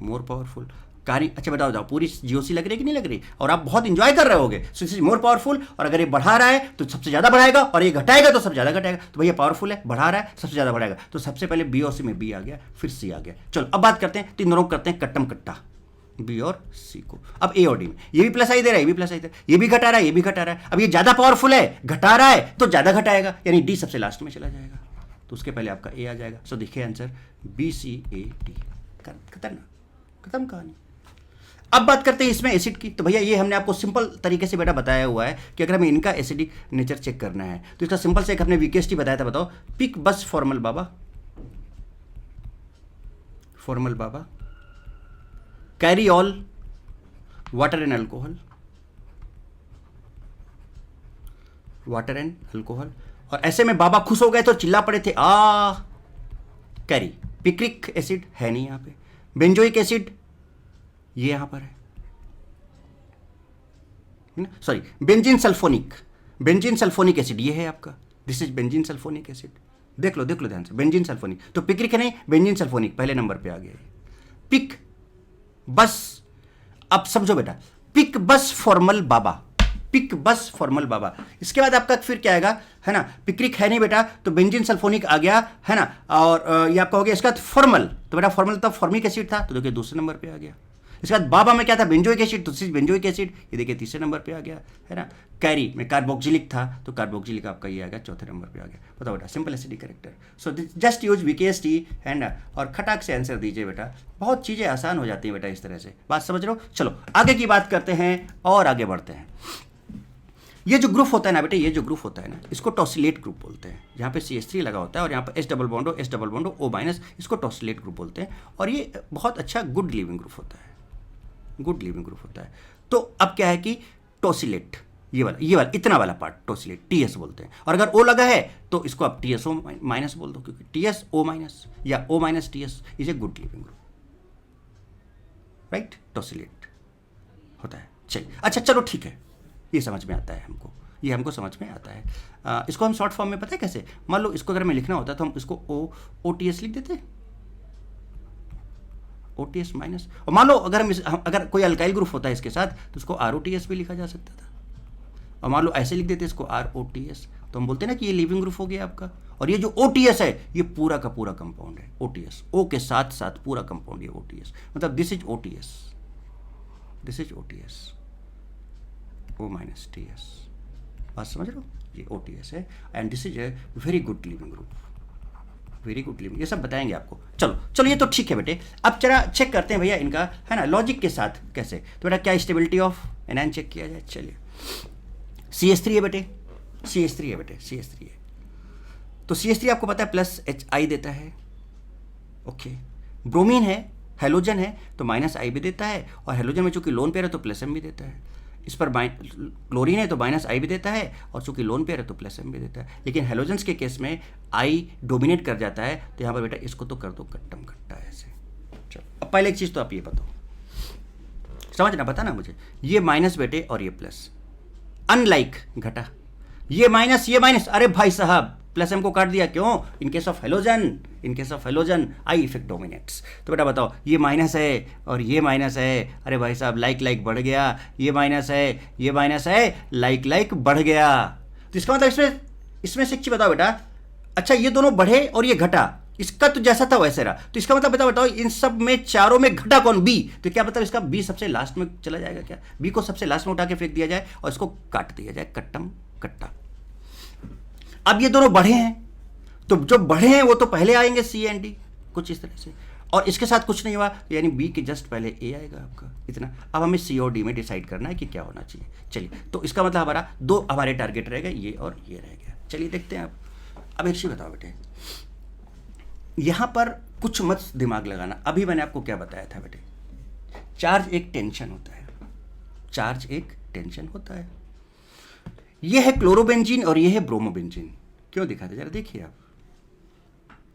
more powerful. कहानी अच्छा बताओ जाओ, पूरी GOC लग रही है कि नहीं लग रही, और आप बहुत इंजॉय कर रहे होगे। So this is more powerful, और अगर ये बढ़ा रहा है तो सबसे ज्यादा बढ़ाएगा, और ये घटाएगा तो सबसे ज्यादा घटाएगा। तो भैया पावरफुल है, बढ़ा रहा है, सबसे ज्यादा बढ़ाएगा, तो सबसे पहले बी और सी में बी आ गया, फिर सी आ गया। चलो अब बात करते हैं, तीन दोनों करते हैं कट्टम कट्टा, बी और सी को। अब ए और डी में ये भी प्लस आई दे रहा है, ये भी प्लस आई दे रहा है, ये भी घटा रहा है, ये भी घटा रहा है। अब ये ज्यादा पावरफुल है, घटा रहा है तो ज्यादा घटाएगा, यानी डी सबसे लास्ट में चला जाएगा, तो उसके पहले आपका ए आ जाएगा। सो देखिए आंसर BCAD, खतरनाक, खत्म कहानी। अब बात करते हैं इसमें एसिड की। तो भैया ये हमने आपको सिंपल तरीके से बेटा बताया हुआ है कि अगर हमें इनका एसिडिक नेचर चेक करना है तो इसका सिंपल से एक हमने वीकेएसटी बताया था, बताओ, पिक बस formal Baba, formal Baba, carry all water and alcohol, water and alcohol, और ऐसे में बाबा खुश हो गए तो चिल्ला पड़े थे, आ कैरी। पिक्रिक एसिड है नहीं यहाँ पे, बेंजोइक एसिड ये यहां पर है ना, sorry benzene sulphonic, benzene sulphonic acid ये है आपका, this is benzene sulphonic acid, देख लो ध्यान से, बेंजीन सल्फोनिक। तो पिक्रिक है नहीं, बेंजीन सल्फोनिक पहले नंबर पे आ गया। पिक बस, अब समझो बेटा, पिक बस फॉर्मल बाबा, पिक बस फॉर्मल बाबा। इसके बाद आपका फिर क्या आएगा, है ना, पिक्रिक है नहीं बेटा, तो बेंजीन सल्फोनिक आ गया, है ना, और ये आपका हो गया। इसके बाद फॉर्मल, तो बेटा फॉर्मल तब फॉर्मिक एसिड था, तो देखिए दूसरे नंबर पे आ गया। इसके बाद बाबा में क्या था, बेंजोइक एसिड, तो बेंजोइक एसिड, ये देखिए तीसरे नंबर पे आ गया, है ना। कैरी में कार्बोक्सिलिक था, तो कार्बोक्सिलिक आपका ये आ गया, चौथे नंबर पे आ गया। बताओ बेटा, simple acidic character. So just use weakest, है ना, और खटाक से आंसर दीजिए बेटा, बहुत चीज़ें आसान हो जाती हैं बेटा इस तरह से, बात समझ रहे हो। चलो आगे की बात करते हैं और आगे बढ़ते हैं। ये जो ग्रुप होता है ना बेटे, ये जो ग्रुप होता है ना, इसको टॉसिलेट ग्रुप बोलते हैं, जहाँ पे CH3 लगा होता है और यहाँ पे S डबल बॉन्डो O-, इसको टॉसिलेट ग्रुप बोलते हैं, और ये बहुत अच्छा गुड लिविंग ग्रुप होता है, गुड लिविंग ग्रुप होता है। तो अब क्या है कि टॉसिलेट, ये वाला इतना वाला पार्ट टॉसिलेट TS बोलते हैं, और अगर O लगा है तो इसको आप TSO- बोल दो, क्योंकि TSO- या O- TS is a good living group, right, tosylate होता है। चलिए अच्छा, चलो ठीक है, ये समझ में आता है हमको, ये हमको समझ में आता है। इसको हम शॉर्ट फॉर्म में पता है कैसे, मान लो इसको अगर हमें लिखना होता तो हम इसको OTS लिख देते, OTS माइनस, और मान लो अगर अगर कोई अल्काइल ग्रुप होता है इसके साथ तो उसको ROTS भी लिखा जा सकता था, और मान लो ऐसे लिख देते इसको ROTS, तो हम बोलते हैं ना कि ये लिविंग ग्रुप हो गया आपका। और ये जो OTS है ये पूरा का पूरा कंपाउंड है, OTS, O के साथ साथ पूरा कंपाउंड ये OTS, मतलब this is OTS, this is OTS, O- TS, बात समझ रहे हो, ये OTS है, and this is a very good leaving group, very good living, ये सब बताएंगे आपको। चलो ये तो ठीक है बेटे। अब जरा चेक करते हैं भैया इनका, है ना, लॉजिक के साथ कैसे। तो बेटा क्या स्टेबिलिटी ऑफ एनायन चेक किया जाए, चलिए। CH3 है बेटे, CH3 है बेटे, CH3 है, तो CH3 आपको पता है प्लस HI देता है, ओके। ब्रोमीन है, हेलोजन है, तो -I भी देता है, और हेलोजन में चूंकि लोन पेयर है तो +M भी देता है। इस पर क्लोरीन है तो माइनस आई भी देता है, और चूंकि लोन पेयर है तो प्लस एम भी देता है। लेकिन हेलोजेंस के केस में आई डोमिनेट कर जाता है, तो यहाँ पर बेटा इसको तो कर दो कट्टम कट्टा ऐसे। चलो अब पहले एक चीज़ तो आप ये बताओ, समझना, बताना मुझे, ये माइनस बेटे और ये प्लस, अनलाइक घटा, ये माइनस, अरे भाई साहब प्लस एम को काट दिया, क्यों? In case of halogen I effect dominates. तो बेटा बताओ, ये माइनस है और ये माइनस है, अरे भाई साहब लाइक बढ़ गया, ये माइनस है, लाइक बढ़ गया। तो इसका मतलब इसमें से एक चीज बताओ बेटा, अच्छा ये दोनों बढ़े और ये घटा, इसका तो जैसा था वैसे रहा, तो इसका मतलब बताओ इन सब में चारों में घटा कौन? बी। तो क्या मतलब इसका बी सबसे लास्ट में चला जाएगा क्या? बी को सबसे लास्ट में उठा के फेंक दिया जाए और इसको काट दिया जाए, कट्टम कट्टा। अब ये दोनों बढ़े हैं, तो जो बढ़े हैं वो तो पहले आएंगे सी एंड डी, कुछ इस तरह से, और इसके साथ कुछ नहीं हुआ, यानी बी के जस्ट पहले ए आएगा आपका, इतना। अब हमें सी और डी में डिसाइड करना है कि क्या होना चाहिए। चलिए, तो इसका मतलब हमारा दो हमारे टारगेट रह गए, ये और ये रह गया। चलिए देखते हैं अब एक चीज बताओ बेटे, यहां पर कुछ मत दिमाग लगाना। अभी मैंने आपको क्या बताया था बेटे, चार्ज एक टेंशन होता है, ये है क्लोरोबेंजीन और ये है ब्रोमोबेंजीन। क्यों दिखाते जरा देखिए आप,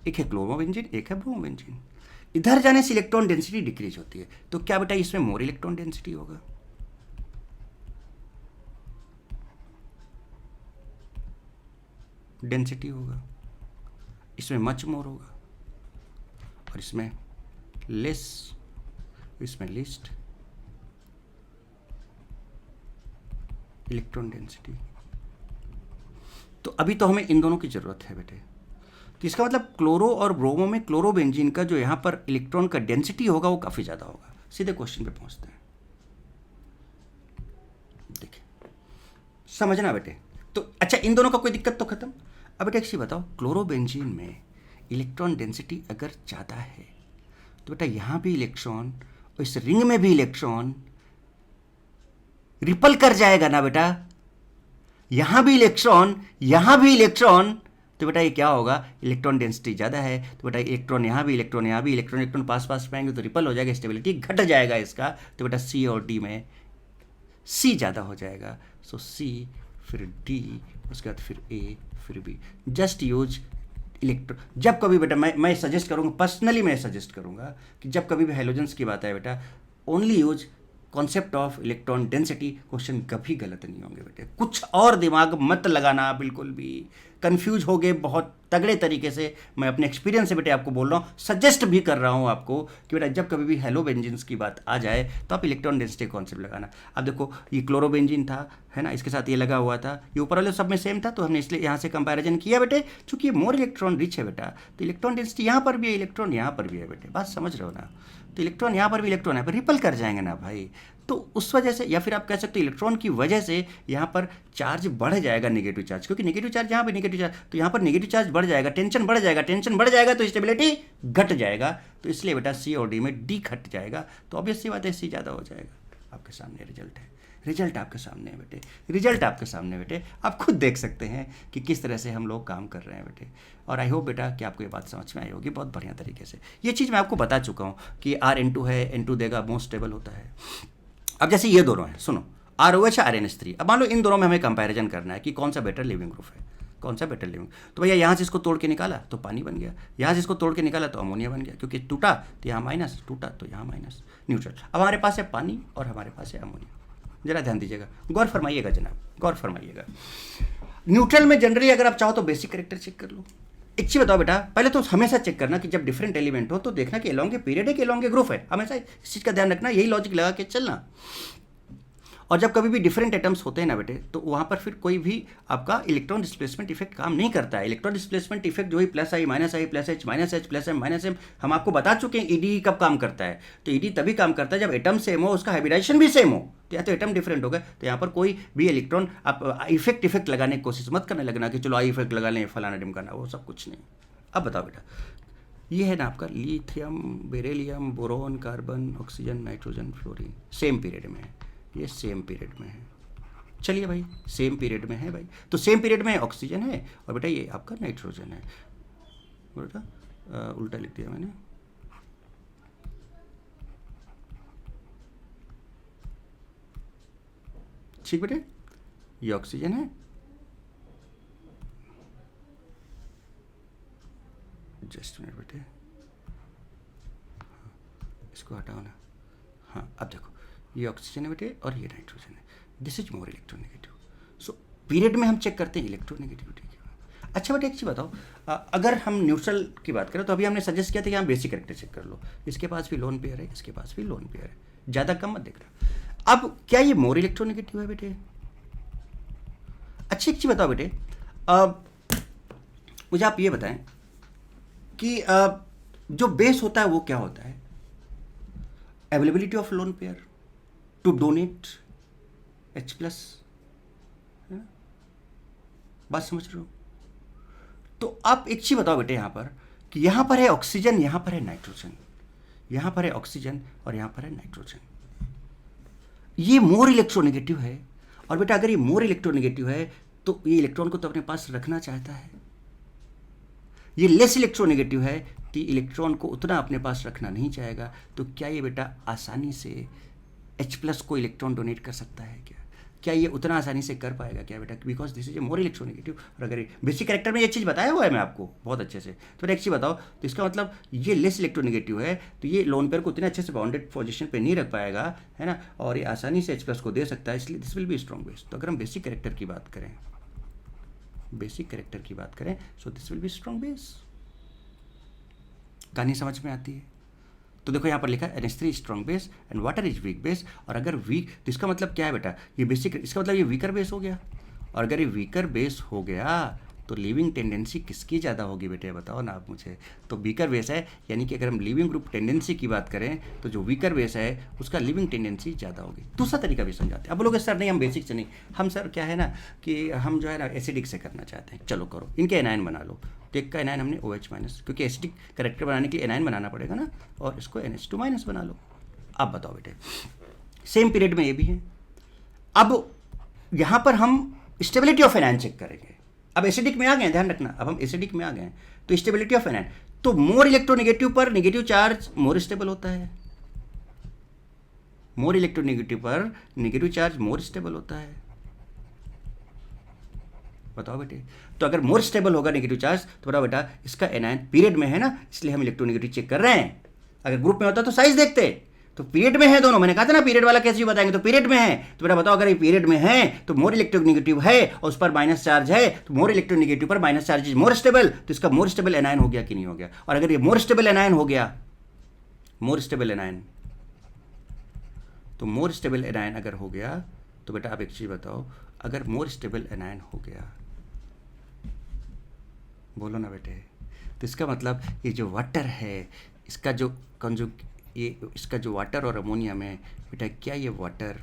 एक है क्लोरोबेंजीन, एक है ब्रोमोबेंजीन। इधर जाने से इलेक्ट्रॉन डेंसिटी डिक्रीज होती है, तो क्या बेटा इसमें मोर इलेक्ट्रॉन डेंसिटी होगा? इसमें मच मोर होगा, और इसमें लेस, इसमें लिस्ट इलेक्ट्रॉन डेंसिटी। तो अभी तो हमें इन दोनों की जरूरत है बेटे। तो इसका मतलब क्लोरो और ब्रोमो में क्लोरोबेंजीन का जो यहां पर इलेक्ट्रॉन का डेंसिटी होगा वो काफी ज्यादा होगा। सीधे क्वेश्चन पे पहुंचते हैं, देखिए समझना बेटे। तो अच्छा, इन दोनों का कोई दिक्कत तो खत्म। अब बेटा एक चीज बताओ, क्लोरोबेंजीन में इलेक्ट्रॉन डेंसिटी अगर ज्यादा है तो बेटा यहां भी इलेक्ट्रॉन और इस रिंग में भी इलेक्ट्रॉन रिपल कर जाएगा ना बेटा, यहां भी इलेक्ट्रॉन, तो बेटा ये क्या होगा, इलेक्ट्रॉन डेंसिटी ज्यादा है, तो बेटा इलेक्ट्रॉन यहां भी, इलेक्ट्रॉन पास पाएंगे तो रिपल हो जाएगा, स्टेबिलिटी घट जाएगा इसका। तो बेटा सी और डी में सी ज्यादा हो जाएगा, सो सी फिर डी, उसके बाद फिर ए फिर बी। जस्ट यूज जब कभी बेटा मैं सजेस्ट करूंगा, पर्सनली मैं सजेस्ट करूंगा कि जब कभी भी हेलोजेंस की बात है बेटा, only use concept of electron density. Question कभी गलत नहीं होंगे बेटे, कुछ और दिमाग मत लगाना, बिल्कुल भी कंफ्यूज हो गए बहुत तगड़े तरीके से। मैं अपने एक्सपीरियंस से बेटे आपको बोल रहा हूँ, सजेस्ट भी कर रहा हूँ आपको कि बेटा जब कभी भी हेलोबेंजीन्स की बात आ जाए तो आप इलेक्ट्रॉन डेंसिटी कॉन्सेप्ट लगाना। अब देखो ये क्लोरोबेंजीन था, है ना, इसके साथ ये लगा हुआ था, ये ऊपर वाले सब में सेम था, तो हमने इसलिए यहाँ से कंपैरिजन किया बेटे। चूंकि ये मोर इलेक्ट्रॉन रिच है बेटा, तो इलेक्ट्रॉन डेंसिटी यहाँ पर भी है, इलेक्ट्रॉन यहाँ पर भी है बेटे, बात समझ रहे हो ना। तो इलेक्ट्रॉन यहाँ पर भी, इलेक्ट्रॉन यहाँ पर रिपल कर जाएंगे ना भाई, तो उस वजह से, या फिर आप कह सकते हो इलेक्ट्रॉन की वजह से यहाँ पर चार्ज बढ़ जाएगा, नेगेटिव चार्ज, क्योंकि नेगेटिव चार्ज यहाँ पे नेगेटिव चार्ज, तो यहाँ पर नेगेटिव चार्ज बढ़ जाएगा, टेंशन बढ़ जाएगा तो स्टेबिलिटी घट जाएगा। तो इसलिए बेटा सी और डी में डी घट जाएगा, तो ऑब्वियस सी बात है सी ज़्यादा हो जाएगा। आपके सामने रिजल्ट है, रिजल्ट आपके सामने है बेटे, आप खुद देख सकते हैं कि किस तरह से हम लोग काम कर रहे हैं बेटे। और आई होप बेटा कि आपको ये बात समझ में आई होगी बहुत बढ़िया तरीके से। ये चीज़ मैं आपको बता चुका हूँ कि R(N2) है, N2 देगा, मोस्ट स्टेबल होता है। अब जैसे ये दोनों हैं, सुनो, ROH RNH3, अब मान लो इन दोनों में हमें कंपैरिजन करना है कि कौन सा बेटर लिविंग ग्रुप है, तो भैया यहाँ से इसको तोड़ के निकाला तो पानी बन गया, यहाँ से इसको तोड़ के निकाला तो अमोनिया बन गया, क्योंकि टूटा तो यहाँ माइनस, टूटा तो यहाँ माइनस, न्यूट्रल। अब हमारे पास है पानी और हमारे पास है अमोनिया, जरा ध्यान दीजिएगा, गौर फरमाइएगा जनाब, गौर फरमाइएगा। न्यूट्रल में जनरली अगर आप चाहो तो बेसिक कैरेक्टर चेक कर लो। एक चीज बताओ बेटा, पहले तो हमेशा चेक करना कि जब डिफरेंट एलिमेंट हो तो देखना कि एलोंग पीरियड है कि एलोंग ग्रुप है, हमेशा इस चीज का ध्यान रखना, यही लॉजिक लगा के चलना। और जब कभी भी डिफरेंट एटम्स होते हैं ना बेटे, तो वहाँ पर फिर कोई भी आपका इलेक्ट्रॉन डिस्प्लेसमेंट इफेक्ट काम नहीं करता है। इलेक्ट्रॉन डिस्प्लेसमेंट इफेक्ट जो है plus I plus H minus H plus M minus M, हम आपको बता चुके हैं ईडी कब काम करता है। तो ईडी तभी काम करता है जब एटम सेम हो, उसका हाइब्रिडाइजेशन भी सेम हो, तो या तो एटम डिफरेंट हो गए, तो यहाँ पर कोई भी इलेक्ट्रॉन आप इफेक्ट लगाने की कोशिश मत करने लगना कि चलो आई इफेक्ट लगा लें, फलाना ढिमकाना, वो सब कुछ नहीं। अब बताओ बेटा, ये है ना आपका lithium, beryllium, boron, carbon, oxygen, nitrogen, fluorine, same period में है, ये सेम पीरियड में है। चलिए भाई, सेम पीरियड में है भाई, तो सेम पीरियड में ऑक्सीजन है और बेटा ये आपका नाइट्रोजन है। बेटा उल्टा लिख दिया मैंने, ठीक बेटे, ये ऑक्सीजन है, जस्ट मिनट बेटे, इसको हटाओ ना। हाँ अब देखो, ये ऑक्सीजन है बेटे और ये नाइट्रोजन है, this is more electronegative. So period में हम चेक करते हैं इलेक्ट्रोनेगेटिविटी की। अच्छा बेटे एक चीज़ बताओ, अगर हम न्यूट्रल की बात करें तो अभी हमने सजेस्ट किया था कि हम बेसिक कैरेक्टर चेक कर लो, इसके पास भी लोन पेयर है, इसके पास भी लोन पेयर है, ज़्यादा कम मत देख रहा। अब क्या ये मोर इलेक्ट्रोनेगेटिव है बेटे? अच्छी एक चीज़ बताओ बेटे, मुझे आप ये बताएं कि जो बेस होता है वो क्या होता है? Availability of lone pair to donate H+, बात समझ रहे हो? तो आप एक चीज बताओ बेटे, यहां पर कि यहां पर है ऑक्सीजन, यहां पर है नाइट्रोजन, यहां पर है ऑक्सीजन और यहां पर है नाइट्रोजन, ये मोर इलेक्ट्रोनेगेटिव है। और बेटा अगर ये मोर इलेक्ट्रोनेगेटिव है तो ये इलेक्ट्रॉन को तो अपने पास रखना चाहता है, ये लेस इलेक्ट्रोनेगेटिव है तो इलेक्ट्रॉन को उतना अपने पास रखना नहीं चाहेगा। तो क्या ये बेटा आसानी से H+ को इलेक्ट्रॉन डोनेट कर सकता है क्या ये उतना आसानी से कर पाएगा क्या बेटा? Because this is a more electronegative. और अगर बेसिक कैरेक्टर में ये चीज़ बताया हुआ है मैं आपको बहुत अच्छे से, तो एक चीज़ बताओ, तो इसका मतलब ये लेस इलेक्ट्रोनेगेटिव है तो ये लोन पेयर को उतने अच्छे से बाउंडेड पोजीशन पे नहीं रख पाएगा, है ना, और ये आसानी से H+ को दे सकता है, इसलिए this will be strong base. तो अगर हम बेसिक कैरेक्टर की बात करें, बेसिक कैरेक्टर की बात करें, so this will be strong base. कहानी समझ में आती है? तो देखो यहाँ पर लिखा है NH3 strong base and water is weak base. और अगर वीक तो इसका मतलब क्या है बेटा? ये बेसिक, इसका मतलब ये वीकर बेस हो गया। और अगर ये वीकर बेस हो गया तो लिविंग टेंडेंसी किसकी ज़्यादा होगी बेटे, बताओ ना आप मुझे। तो वीकर बेस है, यानी कि अगर हम लिविंग ग्रुप टेंडेंसी की बात करें तो जो वीकर बेस है उसका लिविंग टेंडेंसी ज़्यादा होगी। दूसरा तरीका भी समझाते हैं। अब बोलोगे सर नहीं हम बेसिक से नहीं, हम सर क्या है ना कि हम जो है ना एसिडिक से करना चाहते हैं। चलो करो, इनके एनायन बना लो। तो एक का एनायन हमने OH-, क्योंकि एसिडिक करेक्टर बनाने के लिए एनायन बनाना पड़ेगा ना, और इसको NH2- बना लो। अब बताओ बेटे, सेम पीरियड में ये भी है। अब यहाँ पर हम स्टेबिलिटी ऑफ एनायन चेक करेंगे। अब एसिडिक में आ गए, ध्यान रखना, अब हम एसिडिक में आ गए तो स्टेबिलिटी ऑफ एनायन, तो मोर इलेक्ट्रोनेगेटिव पर नेगेटिव चार्ज मोर स्टेबल होता है, मोर इलेक्ट्रोनेगेटिव पर नेगेटिव चार्ज मोर स्टेबल होता है। बताओ बेटे, तो अगर मोर स्टेबल होगा नेगेटिव चार्ज तो बताओ बेटा इसका एनायन पीरियड में है ना, इसलिए हम इलेक्ट्रोनेगेटिव चेक कर रहे हैं। अगर ग्रुप में होता तो साइज देखते, तो पीरियड में है दोनों, मैंने कहा था ना पीरियड वाला कैसे बताएंगे, तो पीरियड में है। तो बेटा बताओ अगर ये पीरियड में है तो मोर इलेक्ट्रोनेगेटिव है और उस पर माइनस चार्ज है, तो मोर इलेक्ट्रोनेगेटिव पर minus charge is more stable, तो इसका मोर स्टेबल एनायन हो गया कि नहीं हो गया? और अगर ये मोर स्टेबल एनायन हो गया, मोर स्टेबल एनायन, तो मोर स्टेबल एनायन अगर हो गया तो बेटा आप एक चीज बताओ, अगर मोर स्टेबल एनायन हो गया, बोलो ना बेटे, तो इसका मतलब ये जो वाटर है इसका जो कंजुग, ये इसका जो वाटर और अमोनियम है बेटा, क्या ये वाटर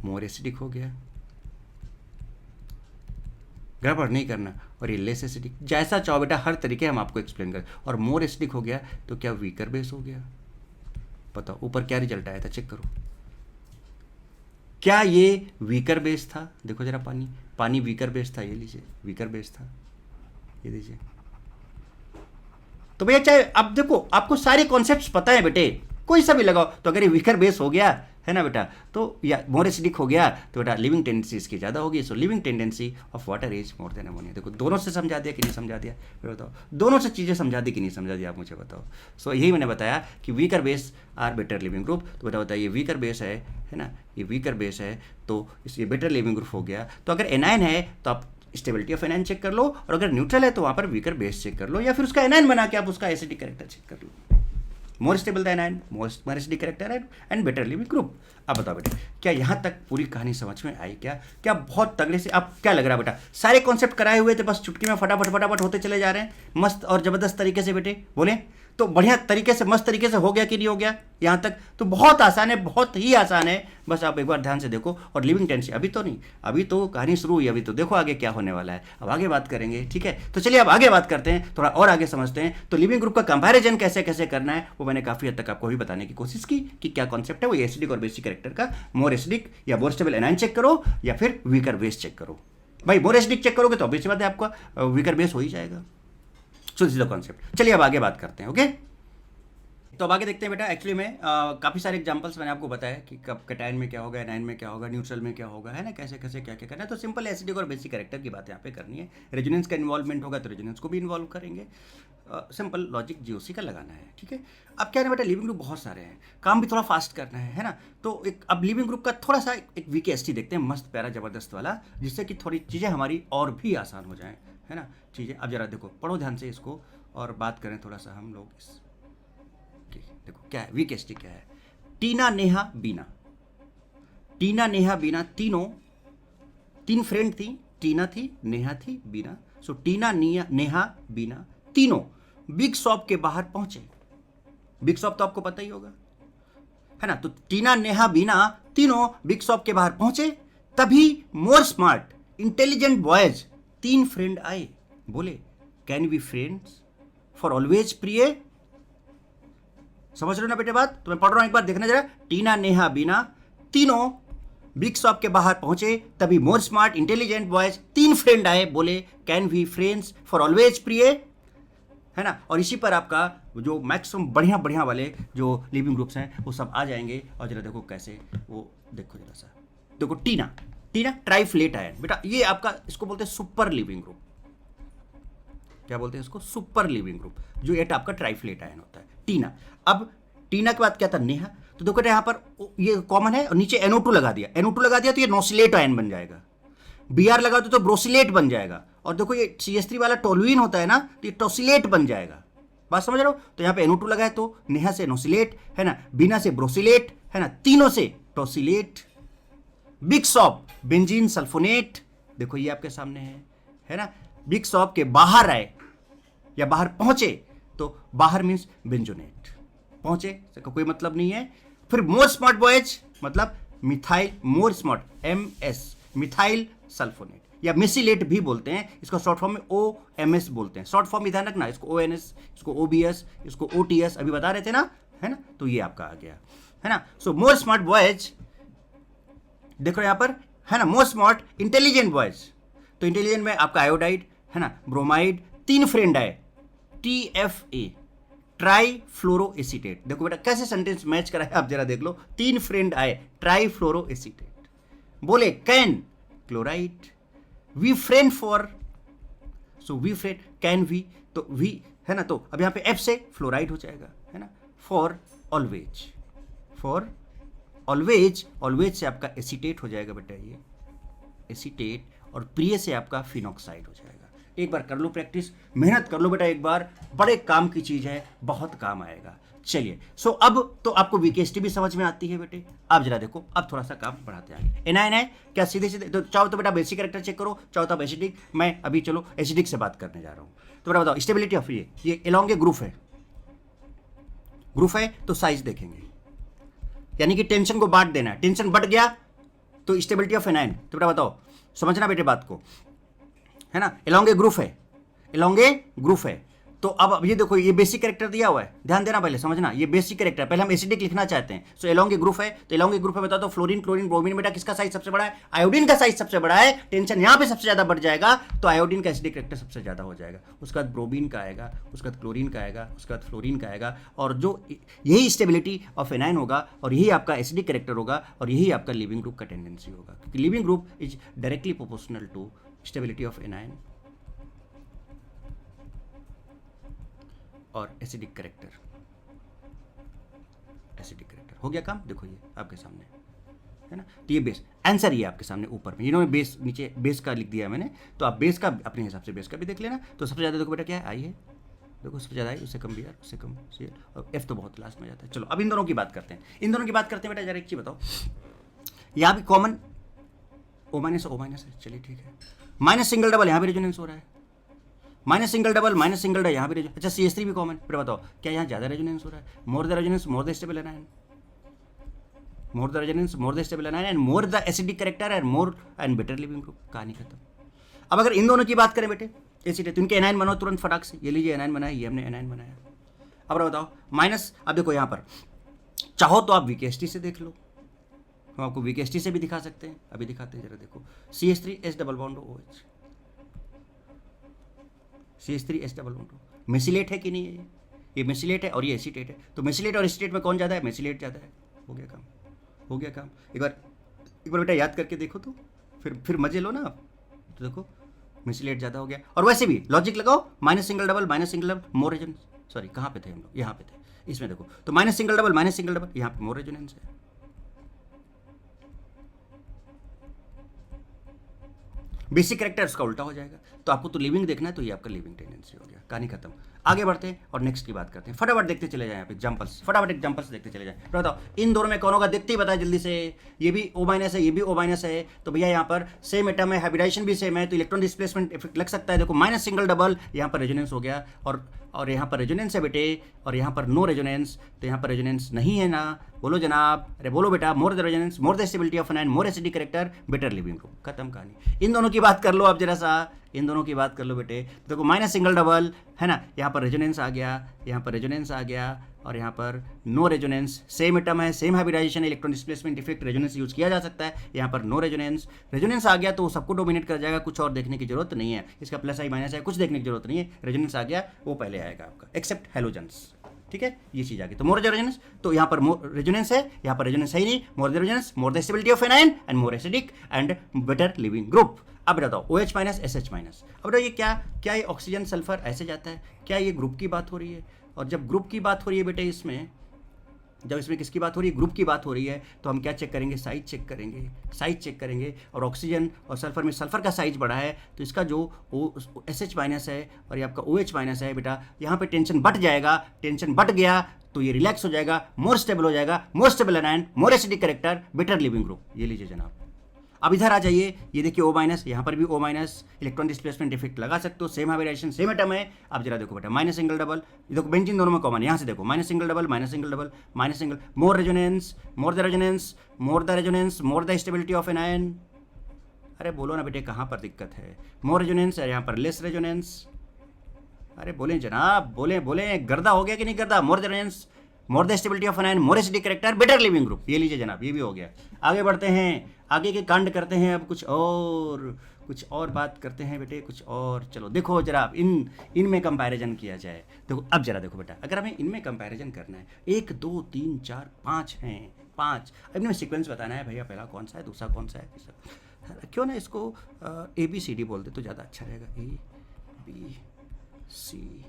मोर एसिडिक हो गया? गड़बड़ नहीं करना। और ये लेस एसिडिक, जैसा चाहो बेटा हर तरीके हम आपको एक्सप्लेन करें। और मोर एसिडिक हो गया तो क्या वीकर बेस हो गया? बताओ ऊपर क्या रिजल्ट आया था, चेक करो। क्या ये वीकर बेस था? देखो जरा, पानी वीकर बेस था, ये लीजिए वीकर बेस था, ये लीजिए। तो भैया चाहे अब देखो आपको सारे कॉन्सेप्ट्स पता है बेटे, कोई सा भी लगाओ, तो अगर ये वीकर बेस हो गया है ना बेटा, तो या मोर एसिडिक हो गया तो बेटा लिविंग टेंडेंसी इसकी ज़्यादा होगी। So leaving tendency of water is more than ammonia. देखो दोनों से समझा दिया कि नहीं समझा दिया, फिर बताओ दोनों से चीज़ें समझा दी कि नहीं समझा दिया, आप मुझे बताओ। सो यही मैंने बताया कि weaker base are better leaving group. तो बेटा बताइए वीकर बेस है ना, ये वीकर बेस है तो ये बेटर लिविंग ग्रुप हो गया। तो अगर एनायन है तो आप स्टेबिलिटी ऑफ एनायन चेक कर लो, और अगर न्यूट्रल है तो वहाँ पर वीकर बेस चेक कर लो, या फिर उसका एनायन बना के आप उसका एसिडिक कैरेक्टर चेक कर लो। More stable the anion, more acidic character and better leaving group. अब बताओ बेटा क्या यहाँ तक पूरी कहानी समझ में आई? क्या बहुत तगड़े से आप क्या लग रहा है बेटा? सारे कॉन्सेप्ट कराए हुए थे, बस चुटकी में फटाफट होते चले जा रहे हैं, मस्त और जबरदस्त तरीके से बेटे बोले तो बढ़िया तरीके से, मस्त तरीके से हो गया कि नहीं हो गया यहाँ तक? तो बहुत आसान है, बहुत ही आसान है, बस आप एक बार ध्यान से देखो। और लिविंग टेंडेंसी अभी तो नहीं, अभी तो कहानी शुरू हुई, अभी तो देखो आगे क्या होने वाला है, अब आगे बात करेंगे, ठीक है? तो चलिए अब आगे बात करते हैं, थोड़ा और आगे समझते हैं। तो लिविंग ग्रुप का कंपैरिजन कैसे कैसे करना है वो मैंने काफ़ी हद तक आपको भी बताने की कोशिश की कि क्या कॉन्सेप्ट है वो एसिडिक और बेसिक कैरेक्टर का। मोर एसिडिक या मोर स्टेबल एनायन चेक करो, या फिर वीकर बेस चेक करो। भाई मोर एसिडिक चेक करोगे तो ऑब्वियस बात है आपका वीकर बेस हो ही जाएगा। So this is the concept. चलिए अब आगे बात करते हैं, ओके? तो अब आगे देखते हैं बेटा। एक्चुअली में काफ़ी सारे एग्जांपल्स मैंने आपको बताया कि कब कैटायन में क्या होगा, एनायन में क्या होगा, न्यूट्रल में क्या होगा, है ना, कैसे कैसे क्या क्या करना है। तो सिंपल एसिडिक और बेसिक कैरेक्टर की बात यहाँ पे करनी है। रेजोनेंस का इन्वॉल्वमेंट होगा तो रेजोनेंस को भी इन्वॉल्व करेंगे। सिंपल लॉजिक जीओसी का लगाना है, ठीक है। अब क्या है ना बेटा, लिविंग ग्रुप बहुत सारे हैं, काम भी थोड़ा फास्ट करना है ना। तो एक अब लिविंग ग्रुप का थोड़ा सा एक वीकेएसटी देखते हैं, मस्त प्यारा ज़बरदस्त वाला, जिससे कि थोड़ी चीज़ें हमारी और भी आसान हो जाएँ, है ना चीज़ें। अब जरा देखो, पढ़ो ध्यान से इसको और बात करें थोड़ा सा हम लोग इस। देखो क्या है वीकेएसटी क्या है। टीना नेहा बीना, टीना नेहा बीना तीन फ्रेंड थी। टीना थी, नेहा थी, बीना। सो टीना नेहा बीना तीनों बिग शॉप के बाहर पहुंचे। बिग शॉप तो आपको पता ही होगा, है ना। तो टीना नेहा बीना तीनों बिग शॉप के बाहर पहुंचे, तभी मोर स्मार्ट इंटेलिजेंट बॉयज तीन फ्रेंड आए, बोले can we friends for always प्रिय। समझ रहे हो ना बेटे बात। तो मैं पढ़ रहा हूं, एक बार देखना जरा। टीना नेहा बीना तीनों बिग शॉप के बाहर पहुंचे, तभी मोर स्मार्ट इंटेलिजेंट बॉयज तीन फ्रेंड आए, बोले can we friends for always प्रिय, है ना। और इसी पर आपका जो मैक्सिमम बढ़िया बढ़िया वाले जो लिविंग ग्रुप्स हैं वो सब आ जाएंगे। और जरा देखो कैसे, वो देखो जरा सा, देखो टीना ट्राइफ्लेट आयन बेटा, ये आपका इसको बोलते हैं सुपर लिविंग ग्रुप। क्या बोलते हैं इसको? सुपर लिविंग ग्रुप, जो एट आपका ट्राइफ्लेट आयन होता है टीना। अब टीना के बाद क्या था? नेहा। तो देखो यहाँ पर ये कॉमन है और नीचे NO2 लगा दिया, NO2 लगा दिया तो ये नोसिलेट आयन बन जाएगा। Br लगा दो तो ब्रोसिलेट बन जाएगा। और देखो ये CH3 वाला टोलुइन होता है ना, तो ये टोसिलेट बन जाएगा। बात समझ रहे हो? तो यहाँ पे NO2 लगा है तो नेहा से नोसिलेट, है ना, बीना से ब्रोसिलेट, है ना, तीनों से टोसिलेट। बिग शॉप बेंजीन सल्फोनेट, देखो ये आपके सामने है ना। बिग शॉप के बाहर आए या बाहर पहुंचे, तो बाहर मीन्स बेंजोनेट, पहुंचे का कोई मतलब नहीं है। फिर मोर स्मार्ट बॉयज मतलब methyl, more smart MS methyl sulfonate या मेसिलेट भी बोलते हैं इसको, शॉर्ट फॉर्म में OMS बोलते हैं। शॉर्ट फॉर्म में ध्यान रखना, इसको ONS, इसको OBS, इसको OTS अभी बता रहे थे ना, है ना। तो ये आपका आ गया, है ना। सो मोर स्मार्ट बॉयज, देखो यहां पर, है ना, मोर स्मार्ट इंटेलिजेंट बॉयज। तो इंटेलिजेंट में आपका आयोडाइड, है ना, ब्रोमाइड, तीन फ्रेंड आए TFA ट्राई फ्लोरो एसीटेट। देखो बेटा कैसे सेंटेंस मैच करा है, आप जरा देख लो। तीन फ्रेंड आए ट्राई फ्लोरो एसीटेट, बोले can chloride we friend for, so we friend can we, तो वी, है ना। तो अब यहां पे F से फ्लोराइड हो जाएगा, है ना। For always, for always, always say आपका एसीटेट हो जाएगा बेटा, ये एसीटेट। और प्रिय से आपका फिनॉक्साइड हो जाएगा। एक बार कर लो प्रैक्टिस, मेहनत कर लो बेटा एक बार, बड़े काम की चीज है, बहुत काम आएगा। चलिए सो अब तो आपको वीकेएसटी भी समझ में आती है बेटे। अब जरा देखो, अब थोड़ा सा काम बढ़ाते आगे। एनायन है क्या? सीधे सीधे तो चाहो तो बेटा बेसिक कैरेक्टर चेक करो, चाहो तो एसिडिक। मैं अभी चलो एसिडिक से बात करने जा रहा हूं। तो बेटा बताओ स्टेबिलिटी ऑफ ये एलोंग ए ग्रुप है, ग्रुप है तो साइज देखेंगे, यानी कि टेंशन को बांट देना है। टेंशन बढ़ गया तो स्टेबिलिटी ऑफ एनायन। तो बेटा बताओ, समझना बेटे बात को, है ना। एलोंग ए ग्रुप है, एलोंग ए ग्रुप है। तो अब ये देखो ये बेसिक कैरेक्टर दिया हुआ है, ध्यान देना, पहले समझना ये बेसिक कैरेक्टर। पहले हम एसिडिक लिखना चाहते हैं। सो एलोंग ए ग्रुप है, तो एलोंग ए ग्रुप है बता दो फ्लोरीन, क्लोरीन, ब्रोमीन। बेटा किसका साइज सबसे बड़ा है? आयोडीन का साइज सबसे बड़ा है। टेंशन यहां पे सबसे ज्यादा बढ़ जाएगा तो आयोडीन का एसिडिक कैरेक्टर सबसे ज्यादा हो जाएगा। उसके बाद ब्रोमीन का आएगा, उसके बाद क्लोरीन का आएगा, उसके बाद फ्लोरीन का आएगा। और जो यही स्टेबिलिटी ऑफ एनायन होगा और यही आपका एसिडिक कैरेक्टर होगा और यही आपका लिविंग ग्रुप का टेंडेंसी होगा, क्योंकि leaving group is directly proportional to stability of anion और एसिडिक कैरेक्टर। एसिडिक कैरेक्टर हो गया काम, देखो ये आपके सामने, है ना। तो ये बेस आंसर ये आपके सामने ऊपर में, इन्होंने बेस नीचे बेस का लिख दिया मैंने, तो आप बेस का अपने हिसाब से बेस का भी देख लेना। तो सबसे ज़्यादा देखो बेटा क्या है? आई है, देखो सबसे ज़्यादा आई, उससे कम BR, उससे कम CL, और F तो बहुत लास्ट में जाता है। चलो अब इन दोनों की बात करते हैं, इन दोनों की बात करते हैं बेटा। जरा एक चीज़ बताओ, यहाँ भी कॉमन O- है, चलिए ठीक है। माइनस सिंगल डबल यहाँ भी रेजोनेंस हो रहा है, माइनस सिंगल डबल यहाँ भी रेजोनेंस। अच्छा CH3 भी कॉमन, फिर बताओ क्या यहाँ ज़्यादा रेजोनेंस हो रहा है? मोर the resonance more the stable anion, more the resonance more the stable anion and more the acidic character and more and better leaving group. कहानी खत्म। अब अगर इन दोनों की बात करें बेटे, एसिड तो इनके एनायन बनाओ तुरंत फटाक से। ये लीजिए एनायन बनाया, ये हमने एनायन बनाया। अब बताओ माइनस, अब देखो यहाँ पर चाहो तो आप वीकेएसटी से देख लो, हम आपको वीकेएसटी से भी दिखा सकते हैं, अभी दिखाते हैं। जरा देखो CH3H double bond OH, CH3H double bond mesylate है कि नहीं है? ये मेसिलेट है और ये एसीटेट है, तो मेसिलेट और एसीटेट में कौन ज़्यादा है? मेसिलेट ज़्यादा है। हो गया काम, हो गया काम। एक बार बेटा याद करके देखो तो, फिर मजे लो ना आप। तो देखो मेसिलेट ज़्यादा हो गया। और वैसे भी लॉजिक लगाओ, माइनस सिंगल डबल मोर रेजोनेंस, सॉरी कहाँ पे थे हम लोग, यहाँ पे थे, इसमें देखो तो माइनस सिंगल डबल यहाँ पे मोर रेजोनेंस है। बेसिक कैरेक्टर उसका उल्टा हो जाएगा। तो आपको तो लिविंग देखना है, तो ये आपका लिविंग टेंडेंसी हो गया, कहानी खत्म। आगे बढ़ते हैं और नेक्स्ट की बात करते हैं। फटाफट देखते चले जाएं यहाँ पे एग्जांपल्स, फटाफट एग्जांपल्स देखते चले जाएं। तो बताओ इन दोनों में कौन होगा, देखते ही बताया जल्दी से। ये भी O माइनस है, ये भी O माइनस है, तो भैया यहाँ पर सेम एटम है, हाइब्रिडाइजेशन भी सेम है, तो इलेक्ट्रॉन डिस्प्लेसमेंट इफेक्ट लग सकता है। देखो माइनस सिंगल डबल, यहाँ पर रेजोनेंस हो गया, और यहाँ पर रेजोनेंस है बेटे, और यहाँ पर नो रेजोनेंस, तो यहाँ पर रेजोनेंस नहीं है ना, बोलो जनाब, अरे बोलो बेटा, more the resonance, more the stability of anion, more acidic character, better leaving group, खत्म कहानी। इन दोनों की बात कर लो आप जरा सा, इन दोनों की बात कर लो बेटे। देखो माइनस सिंगल डबल है ना, यहाँ पर रेजोनेंस आ गया, यहाँ पर रेजोनेंस आ गया, और यहाँ पर नो रेजोनेंस, सेम एटम है, same hybridization, electron displacement effect, resonance use किया जा सकता है। यहाँ पर नो रेजोनेंस, रेजोनेंस आ गया तो सबको डोमिनेट कर जाएगा, कुछ और देखने की जरूरत नहीं है, इसका प्लस आई माइनस है, कुछ देखने की जरूरत नहीं है, रेजोनेंस आ गया वो पहले आएगा आपका, एक्सेप्ट हेलोजेंस, ठीक है, ये चीज आ गई। तो मोर रेजोनेंस, तो यहाँ पर रेजोनेंस है, यहाँ पर रेजोनेंस है ही नहीं, more resonance, more the stability of anion and more acidic and better leaving group. अब बताओ OH माइनस SH माइनस, अब बताओ ये क्या ये ऑक्सीजन सल्फर ऐसे जाता है, क्या ये ग्रुप की बात हो रही है? और जब ग्रुप की बात हो रही है बेटे इसमें, जब इसमें किसकी बात हो रही है, ग्रुप की बात हो रही है, तो हम क्या चेक करेंगे, साइज चेक करेंगे, साइज चेक करेंगे। और ऑक्सीजन और सल्फर में सल्फर का साइज बड़ा है, तो इसका जो SH माइनस है और ये आपका OH माइनस है बेटा, यहाँ पे टेंशन बढ़ जाएगा, टेंशन बढ़ गया तो ये रिलैक्स हो जाएगा, मोर स्टेबल हो जाएगा, मोर stable anion, more acidic character, better leaving group. ये लीजिए जनाब। अब इधर आ जाइए, ये देखिए O माइनस, यहाँ पर भी O minus, electron displacement effect लगा सकते हो, सेम हाइब्रिडाइजेशन, सेम एटम है। अब जरा देखो बेटा माइनस सिंगल डबल, ये देखो बेंजीन दोनों में कॉमन, यहाँ से देखो minus single double, minus single double, minus single, more resonance, more the resonance, more the resonance, more the stability of anion. अरे बोलो ना बेटे कहाँ पर दिक्कत है, मोर रेजोनेंस है, यहाँ पर लेस रेजोनेंस। अरे बोलें जनाब, बोलें, गर्दा हो गया कि नहीं गर्दा? More resonance, more the stability of anion, more acidic character, better leaving group. ये लीजिए जनाब, ये भी हो गया। आगे बढ़ते हैं, आगे के कांड करते हैं, अब कुछ और बात करते हैं बेटे, कुछ और। चलो देखो जरा इनमें कंपैरिजन किया जाए। देखो अब जरा देखो बेटा, अगर हमें इनमें कंपैरिजन करना है, 1 2 3 4 5 हैं, 5, अब इनमें सीक्वेंस बताना है भैया, पहला कौन सा है, दूसरा कौन सा है, तीसरा। क्यों ना इसको ABCD बोलते तो ज़्यादा अच्छा रहेगा, ABCD।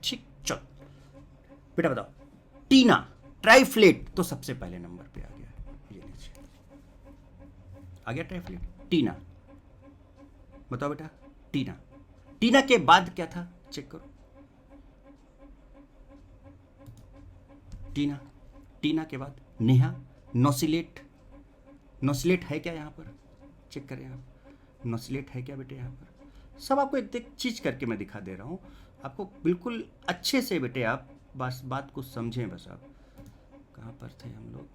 ठीक, चलो बेटा बताओ, टीना ट्राइफ्लेट तो सबसे पहले नंबर पे आ गया, ये लीजिए आ गया ट्राइफ्लेट, टीना। बताओ बेटा, टीना के बाद क्या था, चेक करो। टीना के बाद नेहा, नोसिलेट है क्या यहाँ पर, चेक करें आप, नोसिलेट है क्या बेटे यहाँ पर। सब आपको एक चीज करके मैं दिखा दे रहा हूँ, आपको बिल्कुल अच्छे से बेटे आप बस बात को समझें। बस आप कहाँ पर थे हम लोग,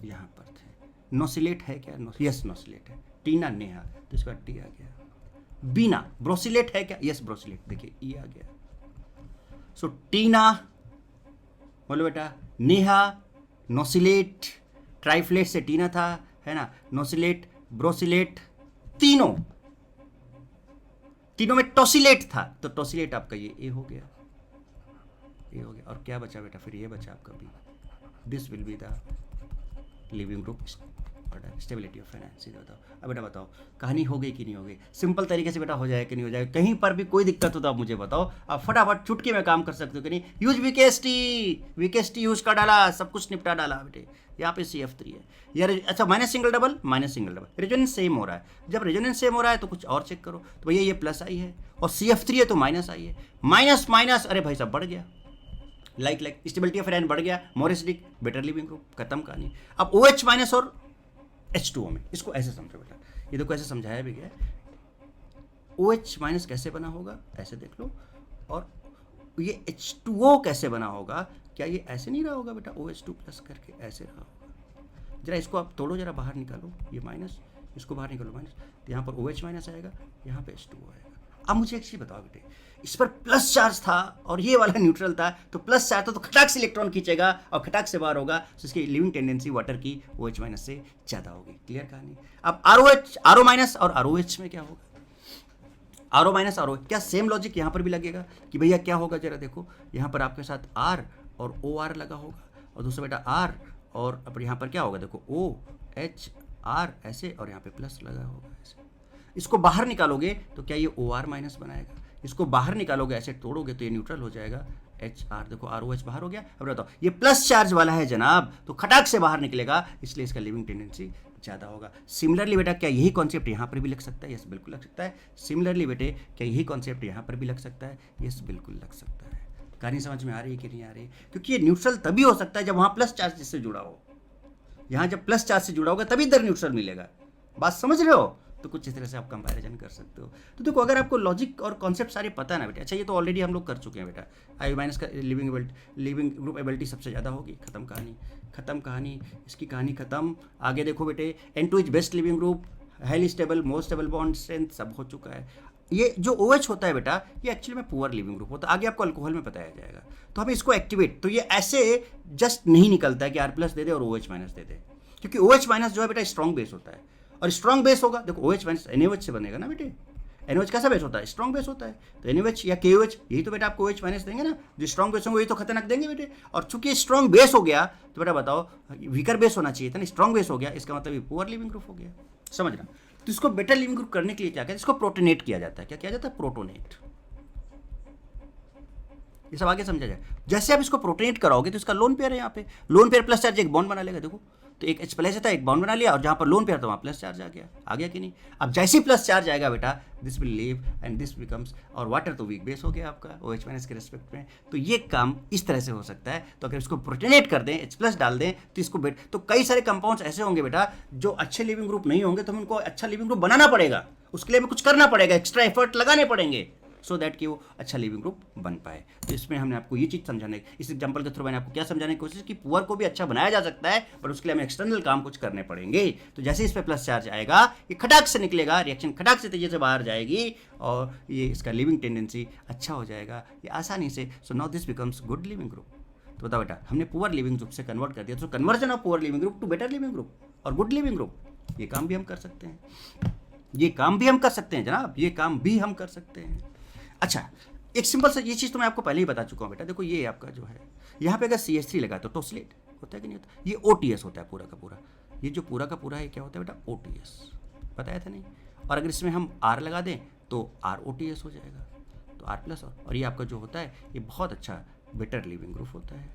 यहाँ पर थे। नोसिलेट है क्या, यस नोसिलेट है। टीना नेहा, तो इसका टी आ गया। बीना ब्रोसिलेट है क्या, यस ब्रोसिलेट, देखिए ई आ गया। सो टीना बोलो बेटा, नेहा, नोसिलेट, ट्राइफ्लेट से टीना था, है ना, नोसिलेट, ब्रोसिलेट, तीनों में टोसिलेट था, तो टोसिलेट आपका ये ए हो गया, और क्या बचा बेटा, फिर ये बचा आपका B. This will be the living group stability of anion. सीधा बताओ, अब बेटा बताओ कहानी हो गई कि नहीं हो गई, सिंपल तरीके से बेटा हो जाए कि नहीं हो जाए, कहीं पर भी कोई दिक्कत हो तो आप मुझे बताओ, आप फटाफट चुटकी में काम कर सकते हो कि नहीं। यूज वीकेएसटी यूज कर डाला, सब कुछ निपटा डाला बेटे। यहाँ पे CF3 है यार, अच्छा minus single double, resonance same हो रहा है। जब रेजोनेंस सेम हो रहा है तो कुछ और चेक करो, तो भैया ये प्लस आई है और CF3 है तो माइनस आई है, माइनस, अरे भाई साहब बढ़ गया, लाइक स्टेबिलिटी ऑफ एन बढ़ गया, more acidic, better leaving group, खत्म कहानी। अब OH माइनस और H2O में, इसको ऐसे समझो बेटा, ये देखो ऐसे समझाया भी गया। OH माइनस कैसे बना होगा, ऐसे देख लो, और ये H2O कैसे बना होगा, क्या ये ऐसे नहीं रहा होगा बेटा, OH2 प्लस करके ऐसे रहा होगा। जरा इसको आप तोड़ो, जरा बाहर निकालो, ये माइनस, इसको बाहर निकालो माइनस, तो यहाँ पर OH माइनस आएगा, यहाँ पे H2O आएगा। अब मुझे एक चीज बताओ बेटे, इस पर प्लस चार्ज था और ये वाला न्यूट्रल था, तो प्लस चार्ज था तो खटाक से इलेक्ट्रॉन खींचेगा और खटाक से बाहर होगा, तो इसकी लिविंग टेंडेंसी वाटर की OH माइनस से ज़्यादा होगी। क्लियर कहानी। अब RO माइनस और ROH में क्या होगा, R O minus R O, क्या सेम लॉजिक यहाँ पर भी लगेगा कि भैया क्या होगा जरा देखो, यहाँ पर आपके साथ आर और ओ आर लगा होगा, और दूसरा बेटा आर और अब यहाँ पर क्या होगा देखो ओ एच आर ऐसे, और यहाँ पे प्लस लगा होगा ऐसे। इसको बाहर निकालोगे तो क्या ये ओ आर माइनस बनाएगा, इसको बाहर निकालोगे ऐसे तोड़ोगे तो ये न्यूट्रल हो जाएगा एच आर, देखो आर ओ एच बाहर हो गया। अब बताओ ये प्लस चार्ज वाला है जनाब, तो खटाक से बाहर निकलेगा, इसलिए इसका लिविंग टेंडेंसी ज़्यादा होगा। सिमिलरली बेटा क्या यही कॉन्सेप्ट यहाँ पर भी लग सकता है? यस बिल्कुल लग सकता है। सिमिलरली बेटे क्या यही कॉन्सेप्ट यहाँ पर भी लग सकता है? यस बिल्कुल लग सकता है। कहानी समझ में आ रही है कि नहीं आ रही? क्योंकि ये न्यूट्रल तभी हो सकता है जब वहाँ प्लस चार्ज से जुड़ा हो, यहाँ जब प्लस चार्ज से जुड़ा होगा तभी इधर न्यूट्रल मिलेगा। बात समझ रहे हो? तो कुछ इस तरह से आप कंपैरिजन कर सकते हो। तो देखो अगर आपको लॉजिक और कॉन्सेप्ट सारे पता है ना बेटा, अच्छा ये तो ऑलरेडी हम लोग कर चुके हैं बेटा, आई माइनस का लिविंग ग्रुप एबिलिटी सबसे ज़्यादा होगी, खत्म कहानी, खत्म कहानी, इसकी कहानी खत्म। आगे देखो बेटे N2 is best leaving group, highly stable, most stable bond strength, सब हो चुका है। ये जो OH होता है बेटा ये एक्चुअली में पुअर लिविंग ग्रुप होता है, आगे आपको अल्कोहल में बताया जाएगा। तो हमें इसको एक्टिवेट, तो ये ऐसे जस्ट नहीं निकलता है कि R+ दे दे और OH- दे दे, क्योंकि OH- जो है बेटा स्ट्रॉन्ग बेस होता है, और स्ट्रॉन्ग बेस होगा देखो OH- NaOH से बनेगा ना बेटे। NaOH कैसा बेस होता है? स्ट्रॉन्ग बेस होता है, तो NaOH या KOH यही तो बेटा आपको OH- देंगे ना, जो स्ट्रॉन्ग बेस होंगे वही तो खतरनाक देंगे बेटे। और चूंकि स्ट्रॉन्ग बेस हो गया तो बेटा बताओ वीकर बेस होना चाहिए था ना, स्ट्रॉन्ग बेस हो गया, इसका मतलब ये पुअर लिविंग ग्रुप हो गया, समझना। तो इसको बेटर लिविंग ग्रुप करने के लिए क्या कहते हैं? इसको प्रोटोनेट किया जाता है। क्या किया जाता है? प्रोटोनेट। ये सब आगे समझा जाए। जैसे आप इसको प्रोटोनेट कराओगे तो इसका लोन पेयर है, यहाँ पे लोन पेयर प्लस चार्ज एक बॉन्ड बना लेगा, देखो तो एक H+ था, एक बॉन्ड बना लिया, और जहाँ पर लोन पेयर था वहाँ प्लस चार्ज आ गया कि नहीं? अब जैसे ही प्लस चार्ज आएगा बेटा this will leave and this becomes, और वाटर तो वीक बेस हो गया आपका OH- के रिस्पेक्ट में। तो ये काम इस तरह से हो सकता है। तो अगर इसको प्रोटोनेट कर दें, H+ डाल दें, तो इसको तो कई सारे कंपाउंड्स ऐसे होंगे बेटा जो अच्छे लिविंग ग्रुप नहीं होंगे, तो हमें उनको अच्छा लिविंग ग्रुप बनाना पड़ेगा, उसके लिए हमें कुछ करना पड़ेगा, एक्स्ट्रा एफर्ट लगाने पड़ेंगे, सो दैट कि वो अच्छा लिविंग ग्रुप बन पाए। तो इसमें हमने आपको ये चीज़ समझाने, इस एग्जांपल के थ्रू मैंने आपको क्या समझाने की कोशिश की, पुअर को भी अच्छा बनाया जा सकता है, पर उसके लिए हमें एक्सटर्नल काम कुछ करने पड़ेंगे। तो जैसे इस पर प्लस चार्ज आएगा ये खटाक से निकलेगा, रिएक्शन खटाक से तेजी से बाहर जाएगी, और ये इसका लिविंग टेंडेंसी अच्छा हो जाएगा ये आसानी से। So now this becomes good living group. तो बताओ बेटा हमने पुअर लिविंग ग्रुप से कन्वर्ट कर दिया, तो conversion of poor leaving group to better leaving group और गुड लिविंग ग्रुप, ये काम भी हम कर सकते हैं, ये काम भी हम कर सकते हैं जनाब, ये काम भी हम कर सकते हैं। अच्छा एक सिंपल सा ये चीज़ तो मैं आपको पहले ही बता चुका हूँ बेटा, देखो ये आपका जो है यहाँ पे अगर CH3 लगा तो टोस्लेट होता है कि नहीं होता? ये OTS होता है पूरा का पूरा, ये जो पूरा का पूरा है क्या होता है बेटा? OTS, बताया था नहीं? और अगर इसमें हम R लगा दें तो ROTS हो जाएगा, तो R+, और ये आपका जो होता है ये बहुत अच्छा बेटर लिविंग ग्रुप होता है,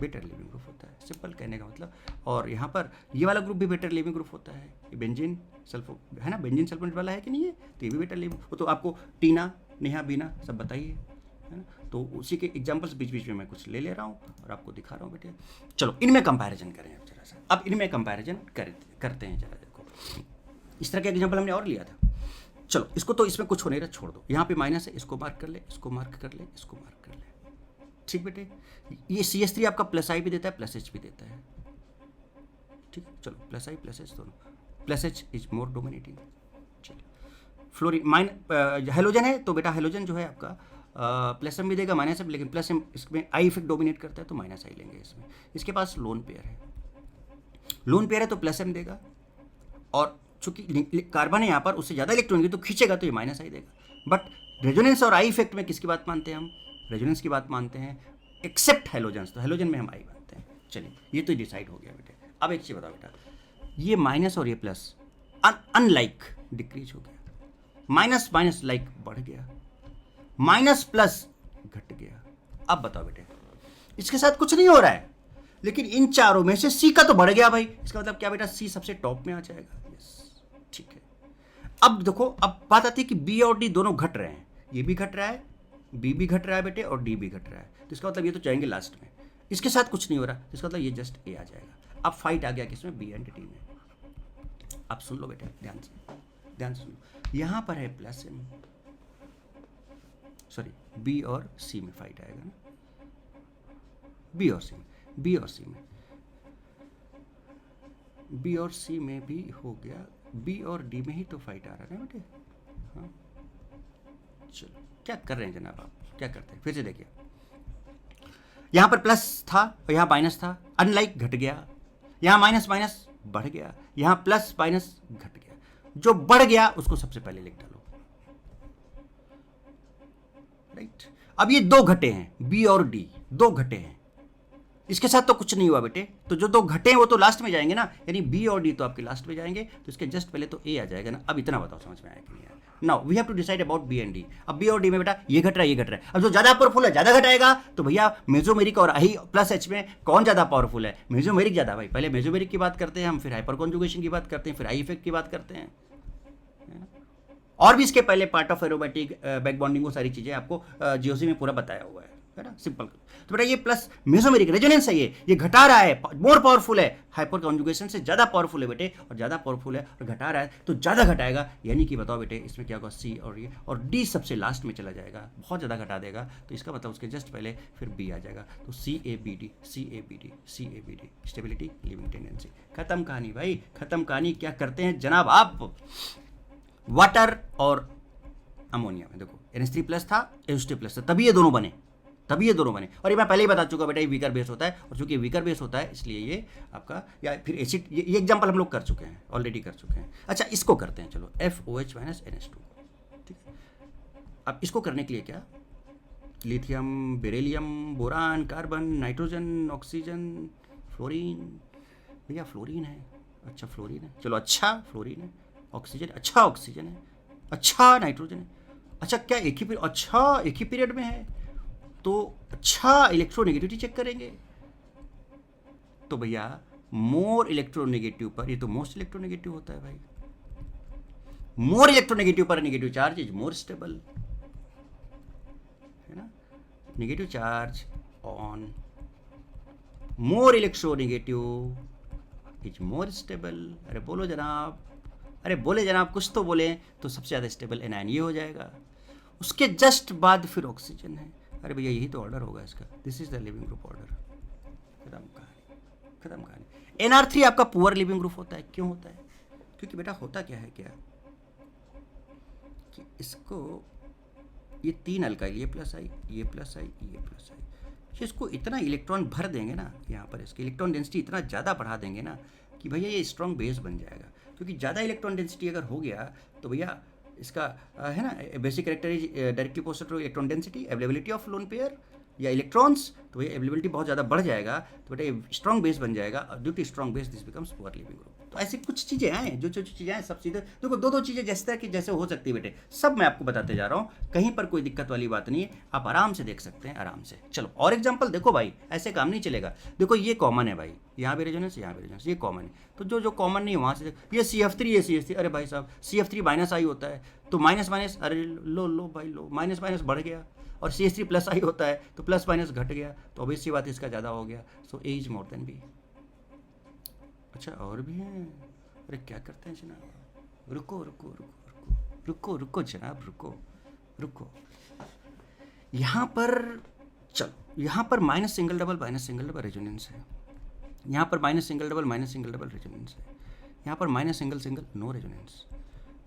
बेटर लिविंग ग्रुप होता है, सिंपल कहने का मतलब। और यहाँ पर ये वाला ग्रुप भी बेटर लिविंग ग्रुप होता है, ये बेंजीन सल्फो है ना, बेंजीन सल्फोनेट वाला है कि नहीं है? तो ये भी बेटर लिविंग, वो तो आपको टीना नेहा बीना सब बताइए है ना, तो उसी के एग्जांपल्स बीच बीच में मैं कुछ ले रहा हूँ और आपको दिखा रहा हूँ बेटे। चलो इनमें कंपैरिजन करें अब जरा सा, अब इनमें कंपैरिजन करते हैं जरा। देखो इस तरह का एग्जांपल हमने और लिया था, चलो इसको तो इसमें कुछ हो नहीं रहा, छोड़ दो, यहाँ पे माइनस है, इसको मार्क कर ले, इसको मार्क कर ले, इसको मार्क कर ले, ठीक बेटे। ये CH3 आपका +I भी देता है +H भी देता है, ठीक है। चलो +I +H दोनों, +H इज मोर डोमिनेटिंग। चलिए फ्लोरीन हेलोजन है तो बेटा हेलोजन जो है आपका +M भी देगा -M, लेकिन +M इसमें I इफेक्ट डोमिनेट करता है तो -I लेंगे इसमें। इसके पास लोन पेयर है, लोन पेयर है तो +M देगा, और चूंकि कार्बन है यहाँ पर उससे ज़्यादा इलेक्ट्रॉन तो खींचेगा तो ये -I देगा। बट रेजोनेंस और I इफेक्ट में किसकी बात मानते हैं हम? रेजोनेंस की बात मानते हैं, एक्सेप्ट हेलोजन्स, तो हेलोजन में हम I मानते हैं। चलिए ये तो डिसाइड हो गया बेटे। अब एक चीज़ बताओ बेटा, ये माइनस और ये प्लस अनलाइक डिक्रीज हो गया, माइनस माइनस लाइक बढ़ गया, माइनस प्लस घट गया। अब बताओ बेटे इसके साथ कुछ नहीं हो रहा है, लेकिन इन चारों में से C का तो बढ़ गया भाई, इसका मतलब क्या बेटा? C सबसे टॉप में आ जाएगा, यस ठीक है। अब देखो अब बात आती है कि B और D दोनों घट रहे हैं, ये भी घट रहा है, B भी घट रहा है बेटे, और D भी घट रहा है, तो इसका मतलब ये तो जाएंगे लास्ट में, इसके साथ कुछ नहीं हो रहा, इसका मतलब ये जस्ट A आ जाएगा। अब फाइट आ गया किसमें? B एंड D में। अब सुन लो बेटे ध्यान से सुन लो, यहाँ पर है +M, सॉरी B और C में फाइट आएगा ना, B और C में, B और C में भी हो गया, B और D में ही तो फाइट आ रहा है ना बेटे। हाँ चलो क्या कर रहे हैं जनाब आप, क्या करते हैं? फिर से देखिए, यहाँ पर प्लस था और यहाँ माइनस था, अनलाइक घट गया, यहाँ माइनस माइनस बढ़ गया, यहाँ प्लस माइनस घट गया, जो बढ़ गया उसको सबसे पहले लिख डालो, राइट। अब ये दो घटे हैं, बी और डी, दो घटे हैं, इसके साथ तो कुछ नहीं हुआ बेटे, तो जो दो घटे हैं वो तो लास्ट में जाएंगे ना, यानी बी और डी तो आपके लास्ट में जाएंगे, तो इसके जस्ट पहले तो ए आ जाएगा ना। अब इतना बताओ समझ में आया कि नहीं आया? Now we have to decide about B and D. अब बी और डी में बेटा ये घट रहा है, ये घट रहा है। अब जो ज्यादा पावरफुल है ज्यादा घटाएगा, तो भैया मेसोमेरिक और आई प्लस एच में कौन ज्यादा पावरफुल है? मेसोमेरिक ज्यादा। भाई पहले मेसोमेरिक की बात करते हैं हम, फिर हाइपर कॉन्जुगेशन की बात करते हैं, फिर आई इफेक्ट की बात करते हैं, और भी इसके पहले part of aromatic back bonding वो सारी चीजें आपको जीओसी में पूरा बताया हुआ है ना, सिंपल। तो बेटा ये प्लस मेसोमेरिक रेजोनेंस है, ये घटा रहा है, मोर पावरफुल है, हाइपर कॉन्जुगेशन से ज्यादा पावरफुल है बेटे, और ज्यादा पावरफुल है और घटा रहा है तो ज्यादा घटाएगा, यानी कि बताओ बेटे इसमें क्या होगा, सी और ये, और डी सबसे लास्ट में चला जाएगा, बहुत ज्यादा घटा देगा, तो इसका मतलब उसके जस्ट पहले फिर बी आ जाएगा, तो C A B D, C A B D, C A B D, stability leaving tendency, खत्म कहानी भाई, खत्म कहानी। क्या करते हैं जनाब आप, वाटर और अमोनिया में देखो NH3 प्लस था, H2 प्लस था, तभी ये दोनों बने, तभी ये दोनों बने। और ये मैं पहले ही बता चुका बेटा, ये वीकर बेस होता है, और चूंकि वीकर बेस होता है इसलिए ये आपका, या फिर एसिड, ये एग्जांपल हम लोग कर चुके हैं, ऑलरेडी कर चुके हैं। अच्छा इसको करते हैं, चलो FOH माइनस NH2, ठीक है। अब इसको करने के लिए क्या, lithium, beryllium, boron, carbon, nitrogen, oxygen, fluorine, भैया फ्लोरीन है, अच्छा फ्लोरीन है, चलो अच्छा फ्लोरीन है, ऑक्सीजन, अच्छा ऑक्सीजन है, अच्छा नाइट्रोजन है, अच्छा क्या एक ही पीरियड, अच्छा एक ही पीरियड में है, तो अच्छा इलेक्ट्रोनेगेटिविटी चेक करेंगे, तो भैया मोर इलेक्ट्रोनेगेटिव पर, ये तो मोस्ट इलेक्ट्रोनेगेटिव होता है भाई, मोर इलेक्ट्रोनेगेटिव पर negative charge is more stable, है ना, negative charge on more electronegative is more stable. अरे बोलो जनाब, अरे बोले जनाब, कुछ तो बोले, तो सबसे ज़्यादा स्टेबल एनायन ये हो जाएगा, उसके जस्ट बाद फिर ऑक्सीजन है। अरे भैया यही तो ऑर्डर होगा इसका, this is the leaving group order, खत्म कहानी, खत्म कहानी। NR3 आपका पुअर लिविंग ग्रुप होता है, क्यों होता है? क्योंकि बेटा होता क्या है, क्या कि इसको ये तीन अल्काइल, ये प्लस आई, ये प्लस आई, ये प्लस आई, इसको इतना इलेक्ट्रॉन भर देंगे ना, यहाँ पर इसकी इलेक्ट्रॉन डेंसिटी इतना ज़्यादा बढ़ा देंगे ना कि भैया ये स्ट्रॉन्ग बेस बन जाएगा। क्योंकि ज़्यादा इलेक्ट्रॉन डेंसिटी अगर हो गया तो भैया इसका है ना, basic character is directly proportional two electron density, availability of lone pair या इलेक्ट्रॉन्स, तो भैया अवेलेबिलिटी बहुत ज़्यादा बढ़ जाएगा, तो बेटा ये स्ट्रॉन्ग बेस बन जाएगा, और due to strong base this becomes poor leaving group. तो ऐसी कुछ चीज़ें हैं, जो चीज़ें हैं सब सीधे देखो, दो चीज़ें जिस तरह की जैसे हो सकती है बेटे, सब मैं आपको बताते जा रहा हूँ, कहीं पर कोई दिक्कत वाली बात नहीं है, आप आराम से देख सकते हैं, आराम से। चलो और एग्जाम्पल देखो भाई, ऐसे काम नहीं चलेगा। देखो ये कॉमन है भाई, यहाँ भी रेजोनेंस, यहाँ भी रेजोनेंस, ये कॉमन है, तो जो कॉमन नहीं है वहाँ से ये CF3, ये CH3, अरे भाई साहब CF3 माइनस आई होता है, तो माइनस माइनस, अरे लो भाई लो, माइनस माइनस बढ़ गया, और CH3 प्लस आई होता है तो प्लस माइनस घट गया, तो ऑब्वियस सी बात इसका ज़्यादा हो गया, सो ए इज मोर देन बी। अच्छा और भी हैं, अरे क्या करते हैं जनाब, रुको रुको रुको रुको रुको रुको जनाब, रुको यहाँ पर, चलो यहाँ पर माइनस सिंगल डबल रेजोनेंस है, यहाँ पर माइनस सिंगल डबल रेजोनेंस है, यहाँ पर minus single no resonance,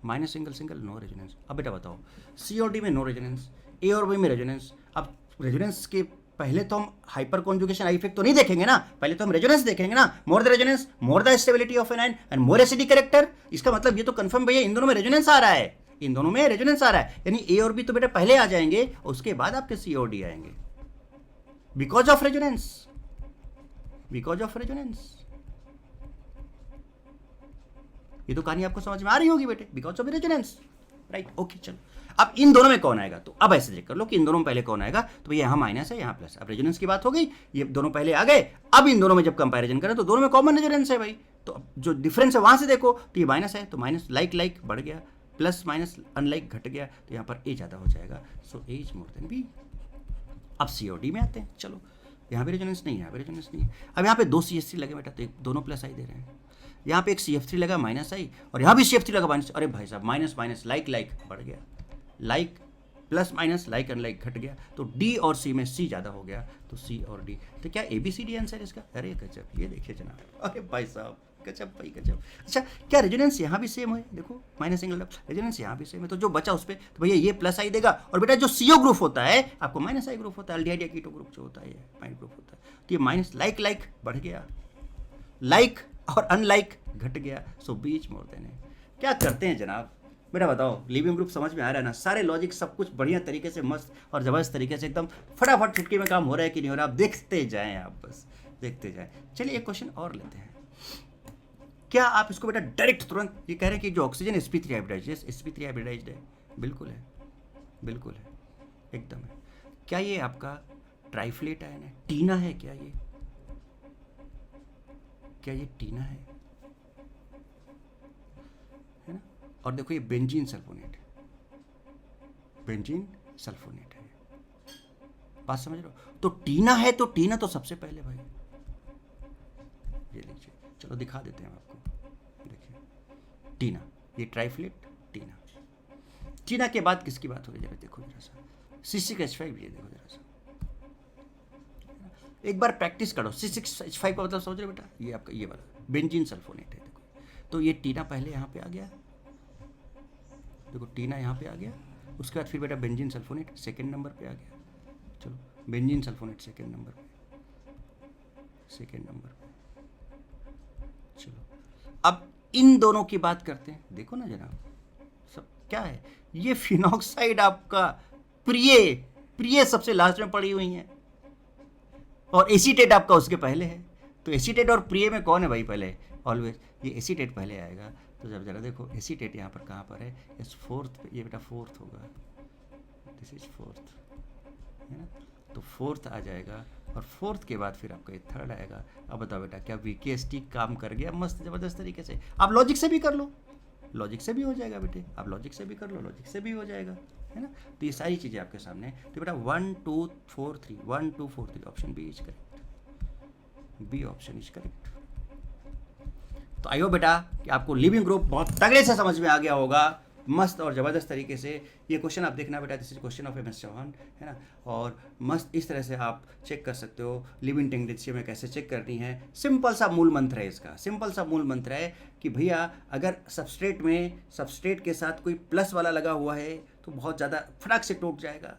minus single no resonance. अब बेटा बताओ, सी और डी में नो रेजोनेंस, ए और बी में रेजोनेंस। अब रेजोनेंस के पहले तो हम हाइपर कॉन्जुगेशन आई इफेक्ट तो नहीं देखेंगे ना, पहले तो हम रेजोनेंस देखेंगे ना, मोर the resonance more the stability of anion and more acidic character. इसका मतलब ये तो कंफर्म भैया इन दोनों में रेजोनेंस आ रहा है, इन दोनों में रेजोनेंस आ रहा है, यानी ए और बी तो बेटा पहले आ जाएंगे, उसके बाद आपके सी और डी आएंगे, because of resonance, because of resonance. ये तो कहानी आपको समझ में आ रही होगी बेटे, because of resonance, right, okay. चलो अब इन दोनों में कौन आएगा, तो अब ऐसे चेक कर लो कि इन दोनों में पहले कौन आएगा, तो भैया यहाँ माइनस है, यहाँ प्लस। अब रेजोनेंस की बात हो गई, ये दोनों पहले आ गए, अब इन दोनों में जब कंपैरिजन करें तो दोनों में कॉमन रेजोनेंस है भाई, तो जो डिफरेंस है वहां से देखो, तो ये माइनस है तो माइनस लाइक बढ़ गया, प्लस माइनस अनलाइक घट गया, तो यहाँ पर ए ज़्यादा हो जाएगा, सो ए इज मोर देन बी। अब सी और डी में आते हैं, चलो यहाँ पे रेजोनेंस नहीं है, यहाँ पे रेजोनेंस नहीं है। अब यहाँ पे दो CH3 लगे बेटा, तो दोनों प्लस आई दे रहे हैं, यहाँ पे एक CF3 लगा माइनस आई, और यहाँ भी CF3 लगा माइनस, अरे भाई साहब माइनस माइनस लाइक बढ़ गया, like plus minus like unlike घट गया, तो डी और सी में सी ज़्यादा हो गया, तो सी और डी। तो क्या ABCD आंसर इसका? अरे गजब, ये देखिए जनाब, अरे भाई साहब गजब भाई गजब। अच्छा क्या रेजोनेंस यहाँ भी सेम है, देखो माइनस सिंगल डबल रेजोनेंस यहाँ भी सेम है, तो जो बचा उस पर तो भैया ये प्लस आई देगा, और बेटा जो CO ग्रुप होता है आपको माइनस आई ग्रुप होता है, एल्डिहाइड या कीटो ग्रुप जो होता है ये माइनस ग्रुप होता है, तो ये माइनस लाइक बढ़ गया, लाइक और अनलाइक घट गया, सो बीच मोर देन है। क्या करते हैं जनाब, बेटा बताओ लिविंग ग्रुप समझ में आ रहा है ना, सारे लॉजिक सब कुछ बढ़िया तरीके से मस्त और ज़बरदस्त तरीके से एकदम फटाफट चुटकी में काम हो रहा है कि नहीं हो रहा, आप देखते जाएं, आप बस देखते जाएं। चलिए एक क्वेश्चन और लेते हैं। क्या आप इसको बेटा डायरेक्ट तुरंत ये कह रहे हैं कि जो ऑक्सीजन sp3 हाइब्रिडाइज्ड है, sp3 हाइब्रिडाइज्ड है, बिल्कुल है, बिल्कुल है, एकदम है। क्या ये आपका ट्राइफ्लेट आयन है, टीना है क्या ये, क्या ये टीना है ना? और देखो ये बेंजीन सल्फोनेट है, बेंजीन सल्फोनेट है, बात समझ रहे हो? तो टीना है, तो टीना तो सबसे पहले भाई, ये लीजिए, चलो दिखा देते हैं आपको, देखिए टीना, ये ट्राइफ्लेट टीना। टीना के बाद किसकी बात हो रही है जरा देखो जरा सा, C6H5, ये देखो जरा सा, एक बार प्रैक्टिस करो। C6H5 का मतलब समझ रहे हो बेटा, ये आपका ये वाला बेंजीन सल्फोनेट है, देखो तो ये टीना पहले यहाँ पे आ गया, देखो टीना यहाँ पे आ गया, उसके बाद फिर बेटा बेंजीन सल्फोनेट सेकेंड नंबर पे आ गया, चलो बेंजीन सल्फोनेट सेकेंड नंबर पे, सेकेंड नंबर पे। चलो अब इन दोनों की बात करते हैं, देखो ना जनाब सब क्या है, ये फिनॉक्साइड आपका प्रिय प्रिय सबसे लास्ट में पड़ी हुई है, और एसीटेट आपका उसके पहले है। तो एसीटेट और प्रिय में कौन है भाई पहले, ऑलवेज ये एसीटेट पहले आएगा। तो जब जरा देखो एसीटेट यहाँ पर कहाँ पर है, इस फोर्थ पे, ये बेटा फोर्थ होगा, दिस इज फोर्थ है ना, तो फोर्थ आ जाएगा, और फोर्थ के बाद फिर आपका ये थर्ड आएगा। अब बताओ बेटा क्या VKST काम कर गया मस्त ज़बरदस्त तरीके से? आप लॉजिक से भी कर लो, लॉजिक से भी हो जाएगा बेटे, आप लॉजिक से भी कर लो, लॉजिक से भी हो जाएगा, है ना। तो ये सारी चीज़ें आपके सामने, तो बेटा 1 2 4 3 1 2 4 3 option B is correct, B option is correct. तो आई होप बेटा कि आपको लिविंग ग्रुप बहुत तगड़े से समझ में आ गया होगा, मस्त और ज़बरदस्त तरीके से। ये क्वेश्चन आप देखना बेटा, this is question of MS Chauhan, है ना, और मस्त इस तरह से आप चेक कर सकते हो लिविंग टेंडेंसी में कैसे चेक करनी है। सिंपल सा मूल मंत्र है इसका, सिंपल सा मूल मंत्र है कि भैया अगर सबस्ट्रेट में सबस्ट्रेट के साथ कोई प्लस वाला लगा हुआ है तो बहुत ज़्यादा फटाक से टूट जाएगा।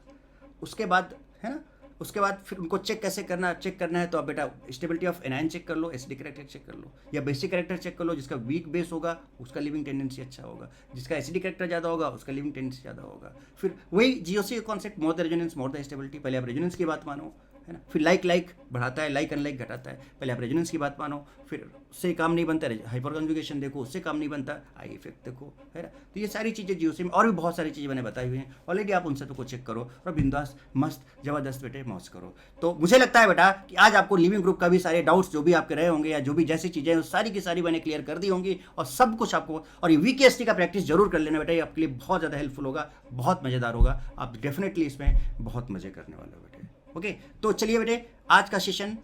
उसके बाद है ना, उसके बाद फिर उनको चेक कैसे करना, चेक करना है तो आप बेटा स्टेबिलिटी ऑफ एनायन चेक कर लो, एसिडिक कैरेक्टर चेक कर लो, या बेसिक कैरेक्टर चेक कर लो। जिसका वीक बेस होगा उसका लिविंग टेंडेंसी अच्छा होगा, जिसका एसिडिक कैरेक्टर ज़्यादा होगा उसका लिविंग टेंडेंसी ज़्यादा होगा। फिर वही GOC concept, more the resonance more the stability. पहले आप रेजोनेंस की बात मानो, है ना, फिर लाइक बढ़ाता है, लाइक अनलाइक घटाता है। पहले आप रेजोनेंस की बात मानो, फिर उससे काम नहीं बनता, हाइपर कन्जुगेशन देखो उससे काम नहीं बनता, आई इफेक्ट देखो, है ना। तो ये सारी चीज़ें GOC में और भी बहुत सारी चीज़ें मैंने बताई हुई हैं ऑलरेडी, आप उन सबको चेक करो और बिंदास मस्त ज़बरदस्त बेटे मौज करो। तो मुझे लगता है बेटा कि आज आपको लिविंग ग्रुप का भी सारे डाउट्स जो भी आपके रहे होंगे या जो भी जैसी चीज़ें सारी की सारी मैंने क्लियर कर दी होंगी, और सब कुछ आपको, और ये VKST का प्रैक्टिस जरूर कर लेना बेटा, ये आपके लिए बहुत ज़्यादा हेल्पफुल होगा, बहुत मज़ेदार होगा, आप डेफिनेटली इसमें बहुत मज़े करने वाले हो बेटे। ओके, तो चलिए बेटे आज का सेशन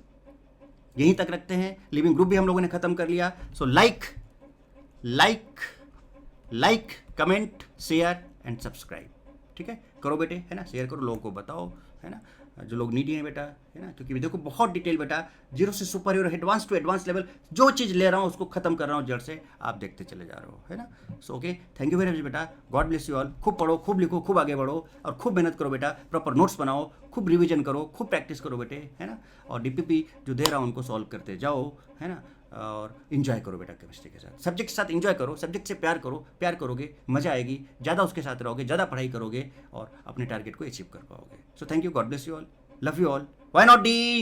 यहीं तक रखते हैं, लिविंग ग्रुप भी हम लोगों ने खत्म कर लिया। So like comment share and subscribe, ठीक है, करो बेटे, है ना, शेयर करो, लोगों को बताओ, है ना, जो लोग नीडी हैं बेटा, है ना, क्योंकि देखो बहुत डिटेल बेटा, जीरो से super advance to advance level जो चीज़ ले रहा हूँ उसको खत्म कर रहा हूँ जड़ से, आप देखते चले जा रहे हो, है ना। So okay, thank you very much बेटा, गॉड ब्लेस यू ऑल। खूब पढ़ो, खूब लिखो, खूब आगे बढ़ो, और खूब मेहनत करो बेटा, प्रॉपर नोट्स बनाओ, खूब रिवीजन करो, खूब प्रैक्टिस करो बेटे, है ना, और DPP जो दे रहा हूँ उनको सॉल्व करते जाओ, है ना, और इन्जॉय करो बेटा केमिस्ट्री के साथ, सब्जेक्ट के साथ इन्जॉय करो, सब्जेक्ट से प्यार करो, प्यार करोगे मज़ा आएगी, ज़्यादा उसके साथ रहोगे, ज़्यादा पढ़ाई करोगे और अपने टारगेट को अचीव कर पाओगे। So thank you, God bless you all, love you all, why not D.